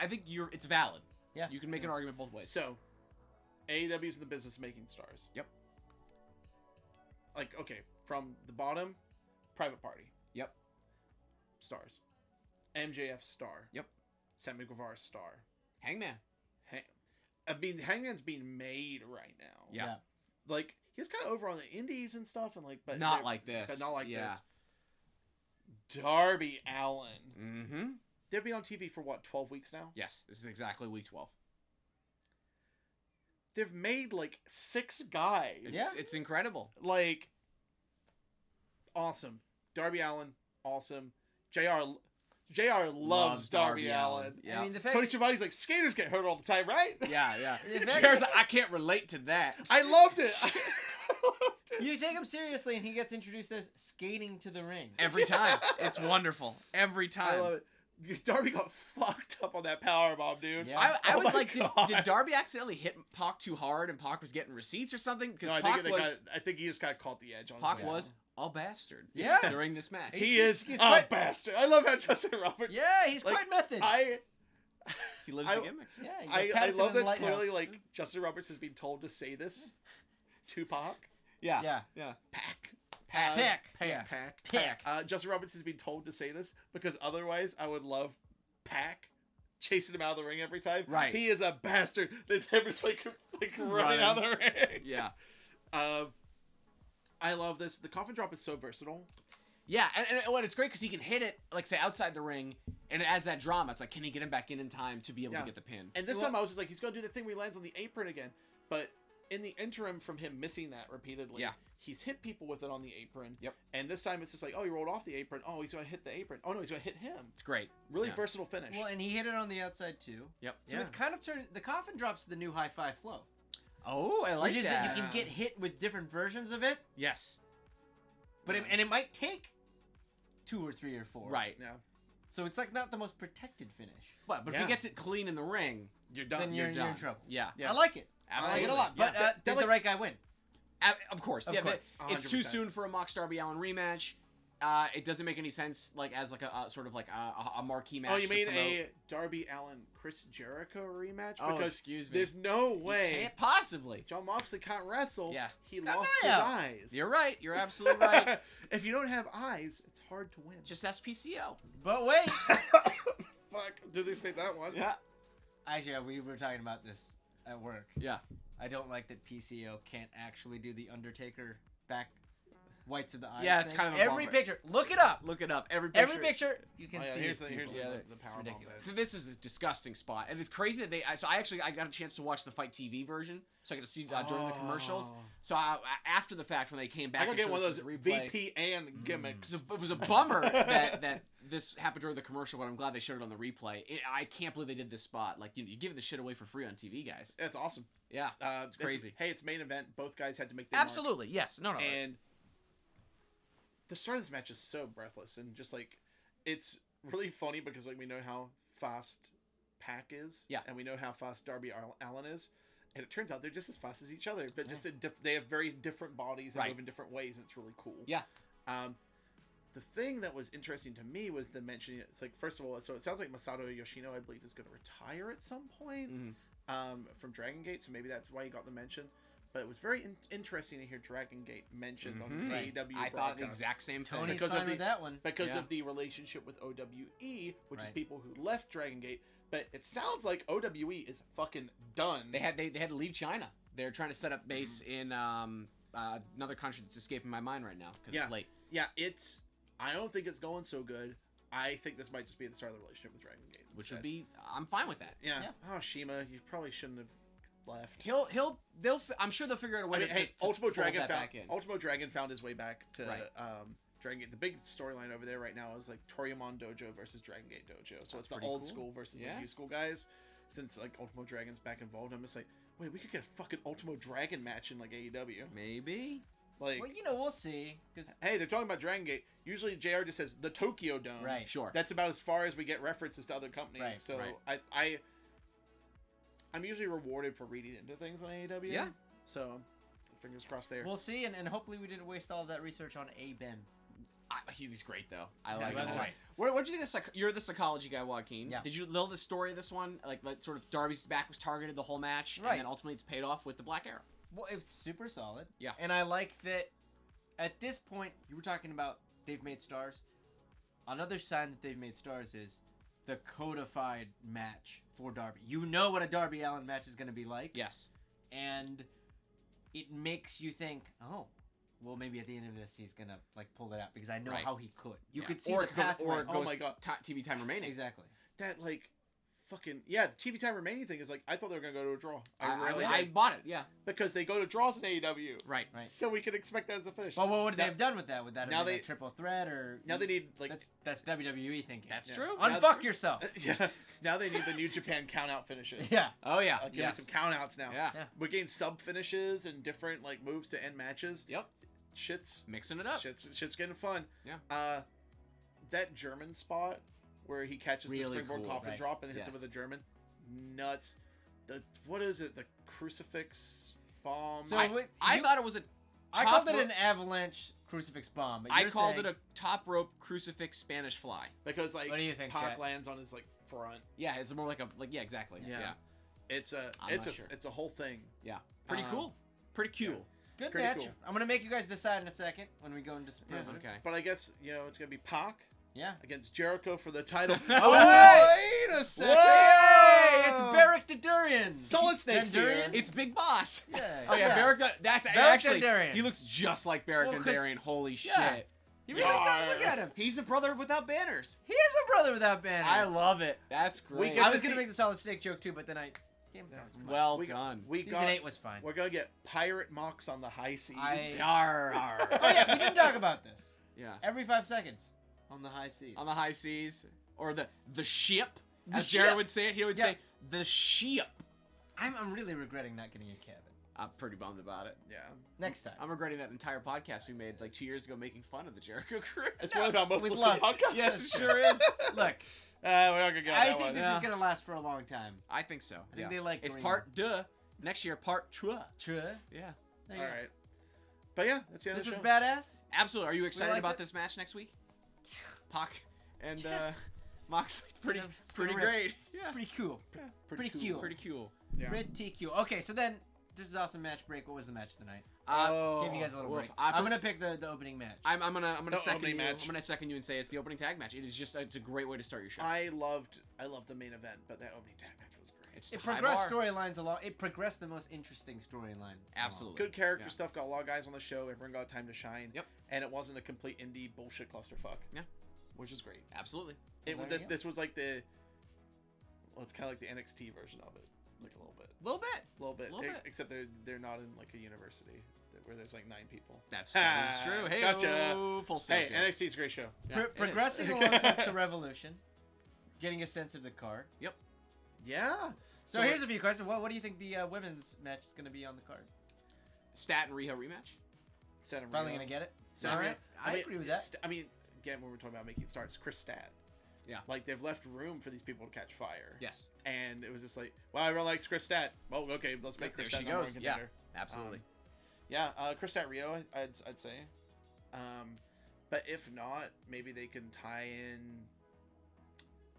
think it's valid. Yeah. You can make an argument both ways. So, AEW's in the business of making stars. Yep. Like okay, from the bottom, Private Party. Yep. Stars. MJF star. Yep. Sammy Guevara star. Hangman. I mean, Hangman's being made right now. Yeah. Like he was kind of over on the indies and stuff, and like, but Not like this. but not like Yeah. this. Darby Allin. Mm-hmm. They've been on TV for what, 12 weeks now? Yes, this is exactly week 12. They've made like 6 guys. It's incredible. Like, awesome. Darby Allin, awesome. JR loves Darby Allin. Yeah. I mean, the fact Tony Schiavone's like, skaters get hurt all the time, right? Yeah. The fact- JR's like, I can't relate to that. I loved it. I loved it. you take him seriously, and he gets introduced as skating to the ring. Every time. It's wonderful. Every time. I love it. Darby got fucked up on that powerbomb, dude. Yeah. I Oh was my like, God. did Darby accidentally hit Pac too hard and Pac was getting receipts or something? Because No, I Pac think he just got caught the edge on Pac his Yeah. was a bastard Yeah. during this match. He is he's a quite- bastard. I love how Justin Roberts. Yeah, he's Like, quite method. He lives I- the gimmick. yeah, he's I like Patterson love in the that clearly, Lighthouse. like, Justin Roberts has been told to say this to Pac. Yeah. Yeah. Pac. Pac. Pac. Pac. Justin Roberts has been told to say this because otherwise I would love Pac chasing him out of the ring every time. Right. He is a bastard that's never like running out of the ring. Yeah. I love this. The coffin drop is so versatile. Yeah, and it's great because he can hit it, like, say, outside the ring, and it adds that drama. It's like, can he get him back in time to be able Yeah. to get the pin? And this time I was just like, he's going to do the thing where he lands on the apron again. But in the interim from him missing that repeatedly, Yeah. he's hit people with it on the apron. Yep. And this time it's just like, oh, he rolled off the apron. Oh, he's going to hit the apron. Oh, no, he's going to hit him. It's great. Really Yeah. versatile finish. Well, and he hit it on the outside too. Yep. So it's kind of turned. The coffin drops the new high five flow, Oh, I like which is that. that you can get hit with different versions of it, Yes. but Yeah. it might take 2 or 3 or 4. Right. Yeah. So it's like not the most protected finish. But if Yeah. he gets it clean in the ring, You're done. Then you're done. in trouble. Yeah. Yeah. I like it. I Absolutely. like it a lot. Yeah, But that did like- the right guy win? Of course. Of Yeah. course. It's too 100%. soon for a Mox Darby Allin rematch. It doesn't make any sense, like, as like a sort of like a marquee match. Oh, you to mean promote. a Darby Allin Chris Jericho rematch? Oh, Because excuse me. there's no You way can't possibly. John Moxley can't wrestle. Yeah. He Got lost my his out. eyes. You're right. You're absolutely right. If you don't have eyes, it's hard to win. Just SPCO. But wait. Fuck. Didn't expect that one. Yeah. Actually, we were talking about this at work. Yeah. I don't like that PCO can't actually do the Undertaker back whites of the eyes. Yeah, it's thing. kind of a every bummer. picture. Look it up. Look it up. Every picture. Every picture you can Oh, yeah, see. here's his the people. power bomb ridiculous. So this is a disgusting spot, and it's crazy that I got a chance to watch the Fight TV version, so I got to see during the commercials. Oh. So after the fact, when they came back, I gotta and get showed one of us those the replay, VP and gimmicks. it was a bummer that this happened during the commercial, but I'm glad they showed it on the replay. I can't believe they did this spot. Like, you're giving this shit away for free on TV, guys. That's awesome. Yeah, It's crazy. Hey, it's main event. Both guys had to make their mark. absolutely. Yes. No. And the start of this match is so breathless and just like it's really funny because like we know how fast Pac is, Yeah. and we know how fast Darby Allin is, and it turns out they're just as fast as each other, but just they have very different bodies and Right. move in different ways, and it's really cool. Yeah. The thing that was interesting to me was the mentioning. It's like, first of all, so it sounds like Masato Yoshino, I believe, is going to retire at some point from Dragon Gate, so maybe that's why he got the mention. But it was very interesting to hear Dragon Gate mentioned on the Right. AEW I broadcast. thought the exact same thing. Tony's Because of fine the- with that one. because Yeah. of the relationship with OWE, which is Right. people who left Dragon Gate. But it sounds like OWE is fucking done. They had to leave China. They're trying to set up base in another country that's escaping my mind right now because Yeah. it's late. Yeah, I don't think it's going so good. I think this might just be the start of the relationship with Dragon Gate. Which instead. would be, I'm fine with that. Yeah. Yeah. Oh, Shima, you probably shouldn't have left. I'm sure they'll figure out a way I mean, to, hey, to Ultimo fold Dragon that found back in. Ultimo Dragon found his way back to Right. Dragon Gate. The big storyline over there right now is like Toryumon Dojo versus Dragon Gate Dojo. So it's the pretty old cool. school versus Yeah. the new school guys. Since like Ultimo Dragon's back involved, I'm just like, wait, we could get a fucking Ultimo Dragon match in like AEW. Maybe. Like, Well, we'll see. Cause hey, they're talking about Dragon Gate. Usually JR just says the Tokyo Dome. right. Sure. That's about as far as we get references to other companies. Right, So right. I'm usually rewarded for reading into things on AEW. Yeah. So fingers crossed there. We'll see, and hopefully we didn't waste all of that research on A-Ben. He's great though. I Yeah, like he him. was a lot. great. What did you think? You're the psychology guy, Joaquin. Yeah. Did you know the story of this one? Like sort of Darby's back was targeted the whole match, Right. and then ultimately it's paid off with the Black Arrow. Well, it was super solid. Yeah. And I like that at this point, you were talking about they've made stars. Another sign that they've made stars is the codified match for Darby. You know what a Darby Allin match is going to be like. Yes. And it makes you think, oh, well, maybe at the end of this he's gonna like pull it out because I know Right. how he could. You Yeah. could see or the it goes- pathway. or it Oh goes my God. TV time remaining. Exactly. That like, fucking the TV time remaining thing is like I thought they were gonna go to a draw. I bought it. Yeah. because they go to draws in AEW, Right. Right. so we could expect that as a finish. Well, what would they Now- have done with that? Would that now have been they- a triple threat or? Now they need like That's WWE thinking. That's Yeah. true. Now- Unfuck yourself. yeah. Now they need the New Japan count out finishes. Yeah. Oh yeah. Give me Yes. some count outs now. Yeah. Yeah. We're getting sub finishes and different like moves to end matches. Yep. Shit's Mixing it up. shit's getting fun. Yeah. That German spot where he catches the Really springboard cool. coffin Right. drop and hits Yes. him with a German, nuts. The what is it? The crucifix bomb. So I thought it was a. I top called it rope- an avalanche crucifix bomb. But I you're called saying, it a top rope crucifix Spanish fly. because like What do you think, Pac Chet? lands on his like front. Yeah, it's more like yeah, exactly. Yeah. Yeah. It's a I'm not sure. it's a whole thing. Pretty Um, cool. Pretty cool. Good Pretty match. cool. I'm gonna make you guys decide in a second when we go into superlatives. Okay. But I guess it's gonna be Pac Yeah. against Jericho for the title. Oh, wait a second. Hey, it's Barrick Durian. Solid Snake's here. Dundurian? It's Big Boss. Yeah. Oh yeah, Barrick. That's Barrick actually. Dundurian. He looks just like Barrick Well, 'cause- Dundurian. Holy yeah. shit. You really don't look at him. He's a brother without banners. He is a brother without banners. I love it. That's great. get I to was gonna see- make the solid snake joke too, but then Game of Thrones. come on. Well We done. We Season got 8 was fine. we're gonna get pirate mocks on the high seas. Arr, arr. Oh yeah, we didn't talk about this. Yeah. Every 5 seconds on the high seas. On the high seas, or the ship, The as Jared ship. would say it. He would Yeah. say the ship. I'm really regretting not getting a cabin. I'm pretty bummed about it. Yeah, Next time. I'm regretting that entire podcast we made like 2 years ago making fun of the Jericho crew. it's one of our most we'd listened love- podcasts. Yes, it sure is. Look, we're not gonna get on I that think one. this Yeah. is gonna last for a long time. I think so. I think they like It's green. part deux. Next year, part trois. True. Yeah. There you All go. right, but yeah, that's the end This of was the show. badass. Absolutely. Are you excited liked about it? this match next week? Pac and Moxley. Pretty, It's pretty gonna rip. great. Yeah. Pretty cool. Pretty cool. Pretty cool. Yeah. Pretty cool. Okay, so then this is awesome match break. What was the match of the night? Uh, Give you guys a little oof. break. I I'm feel- gonna pick the opening match. I'm gonna The second opening you. match. I'm gonna second you and say it's the opening tag match. It is just it's a great way to start your show. I loved the main event, but that opening tag match was great. It's It the high progressed bar. storylines along. It progressed the most interesting storyline. Absolutely. Good character Yeah. stuff. Got a lot of guys on the show. Everyone got time to shine. Yep. And it wasn't a complete indie bullshit clusterfuck. Yeah. Which is great. Absolutely. It There you go. this was like it's kind of like the NXT version of it, like a little bit, Little bit. Except they're not in like a university where there's like 9 people. That's true. Hey, Gotcha. full sale. Hey, NXT's a great show. Yeah, it is. Progressing along to Revolution, getting a sense of the card. Yeah. So here's a few questions. What do you think the women's match is going to be on the card? Stat and Riho rematch. Finally going to get it? So, All right. I mean, agree with that. I mean, again, when we're talking about making starts, Chris Stat. Yeah. Like they've left room for these people to catch fire. Yes. And it was just like, well, everyone likes Chris Stat. Well, okay, let's make There Chris she Stat number one goes. Yeah. contender. Absolutely. Yeah, Chris Stat Rio, I'd say. But if not, maybe they can tie in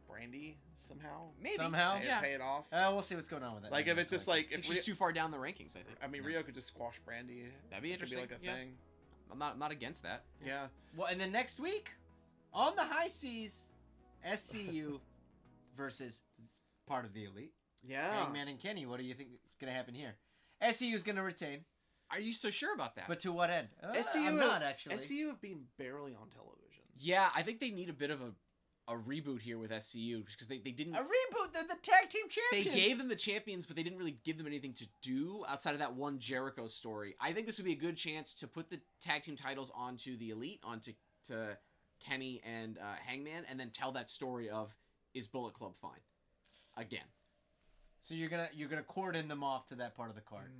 Brandy somehow. Maybe. Somehow. Yeah. Pay it off. We'll see what's going on with that. Like if it's just like It's if just too far down the rankings, I think. I mean, Yeah. Rio could just squash Brandy. That'd be It could interesting. be like a Yeah. thing. I'm not against that. Yeah. Well, and then next week, on the high seas, SCU versus part of the Elite. Yeah. Hangman and Kenny. What do you think is going to happen here? SCU is going to retain, Are you so sure about that? but to what end? SCU I'm not actually. SCU have been barely on television. yeah, I think they need a bit of a reboot here with SCU because they didn't. A reboot. They're the tag team They champions. gave them the champions, but they didn't really give them anything to do outside of that one Jericho story. I think this would be a good chance to put the tag team titles onto the Elite, onto Kenny and Hangman, and then tell that story of is Bullet Club fine again. So you're gonna cordon them off to that part of the card,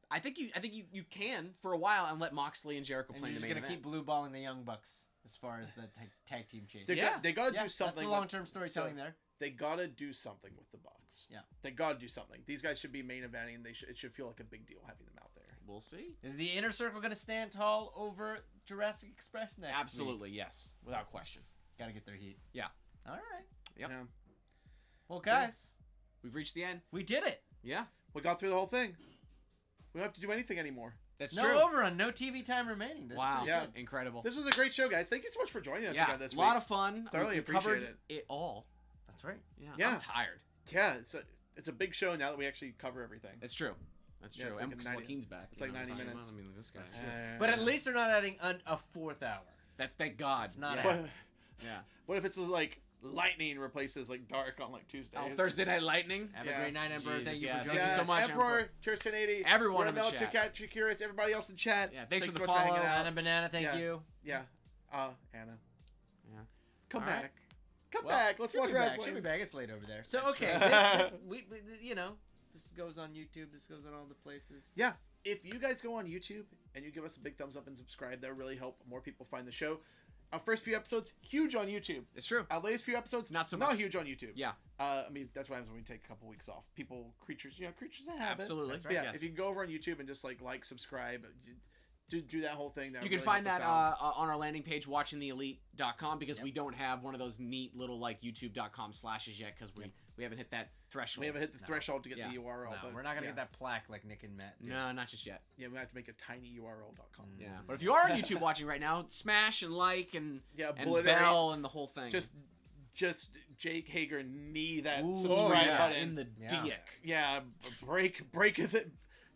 I think you can for a while and let Moxley and Jericho and play you're in just the main gonna event. keep blue balling the Young Bucks as far as the tag team chase. They Yeah. got to Yeah, do something. that's the long-term storytelling there. They got to do something with the Bucks. Yeah. They got to do something. These guys should be main eventing. It should feel like a big deal having them out there. We'll see. Is the Inner Circle gonna stand tall over Jurassic Express next? Absolutely, yes, without question. Got to get their heat. Yeah. All right. Yep. Yeah. Well, guys, We've reached the end. we did it. Yeah, We got through the whole thing. We don't have to do anything anymore. that's No true. overrun, no TV time remaining. This is Wow, pretty Yeah. good. incredible. This was a great show, guys. Thank you so much for joining us yeah, again this a week. lot of fun. Thoroughly We appreciate covered it all. That's right. Yeah, Yeah. I'm tired. Yeah, it's a big show now that we actually cover everything. It's true. That's Yeah, true. it's like And a 90 Joaquin's back. it's you like know, 90 talking minutes. about, I mean, this guy. But at least they're not adding a fourth hour. That's thank God. It's not yeah. adding. What, yeah. what if it's like lightning replaces like dark on like Tuesdays? Oh, Thursday Night Lightning. Have Yeah. a great night, Emperor. Jesus, Thank you yeah. for joining Thank us. you so much, Emperor, Kirsten 80, Everyone in the chat. Curious, everybody else in chat. Yeah, thanks for the so much follow. hanging out. Anna Banana, thank Yeah. you. Yeah, Anna. Yeah. Come All back. right. Come Well, back. Let's she'll watch be back. wrestling. She'll be back. It's late over there. So That's okay, true. this you know, this goes on YouTube. This goes on all the places. Yeah. If you guys go on YouTube and you give us a big thumbs up and subscribe, that would really help more people find the show. Our first few episodes, huge on YouTube. It's true. Our latest few episodes, Not so not much. huge on YouTube. Yeah. I mean, that's what happens when we take a couple weeks off. Creatures of habit. Absolutely. That's But right. yeah, Yes. if you can go over on YouTube and just like, subscribe, do that whole thing. That You would can really find help that us out. on our landing page, watchingtheelite.com, because Yep. we don't have one of those neat little like youtube.com/slashes yet, because we haven't hit that threshold. We haven't hit the No. threshold to get Yeah. the URL. No, but we're not gonna yeah. get that plaque like Nick and Matt. Did. No, not just yet. Yeah, we have to make a tiny URL.com. Yeah, but if you are on YouTube watching right now, smash and like and Yeah, and obliterate. bell and the whole thing. Just Jake Hager knee that Ooh, subscribe yeah, button. in the Yeah. dick. Yeah,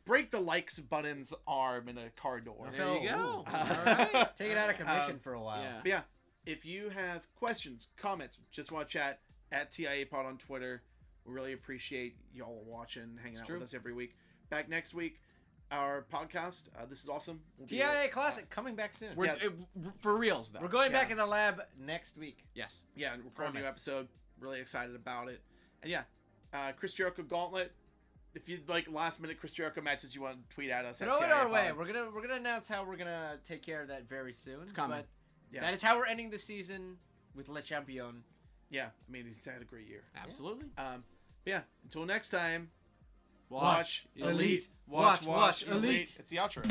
break the likes button's arm in a car door. Okay. There you go. Ooh. All right. Take it out of commission for a while. Yeah. But yeah, if you have questions, comments, just want to chat at TIA Pod on Twitter. We really appreciate y'all watching, hanging It's out true. with us every week. Back next week, our podcast. This is awesome. We'll be TIA at- Classic coming back soon. We're Yeah. for reals though. We're going back Yeah. in the lab next week. Yes. Yeah, and recording a new Promise. episode. Really excited about it. And yeah, Chris Jericho Gauntlet. If you'd like last minute Chris Jericho matches, you want to tweet at us. Throw at it TIA our way. Pod. We're gonna announce how we're gonna take care of that very soon. It's coming. But Yeah. that is how we're ending the season with Le Champion. Yeah, I mean he's had a great year. Absolutely. But yeah, until next time. Watch Elite. Watch Elite. It's the outro.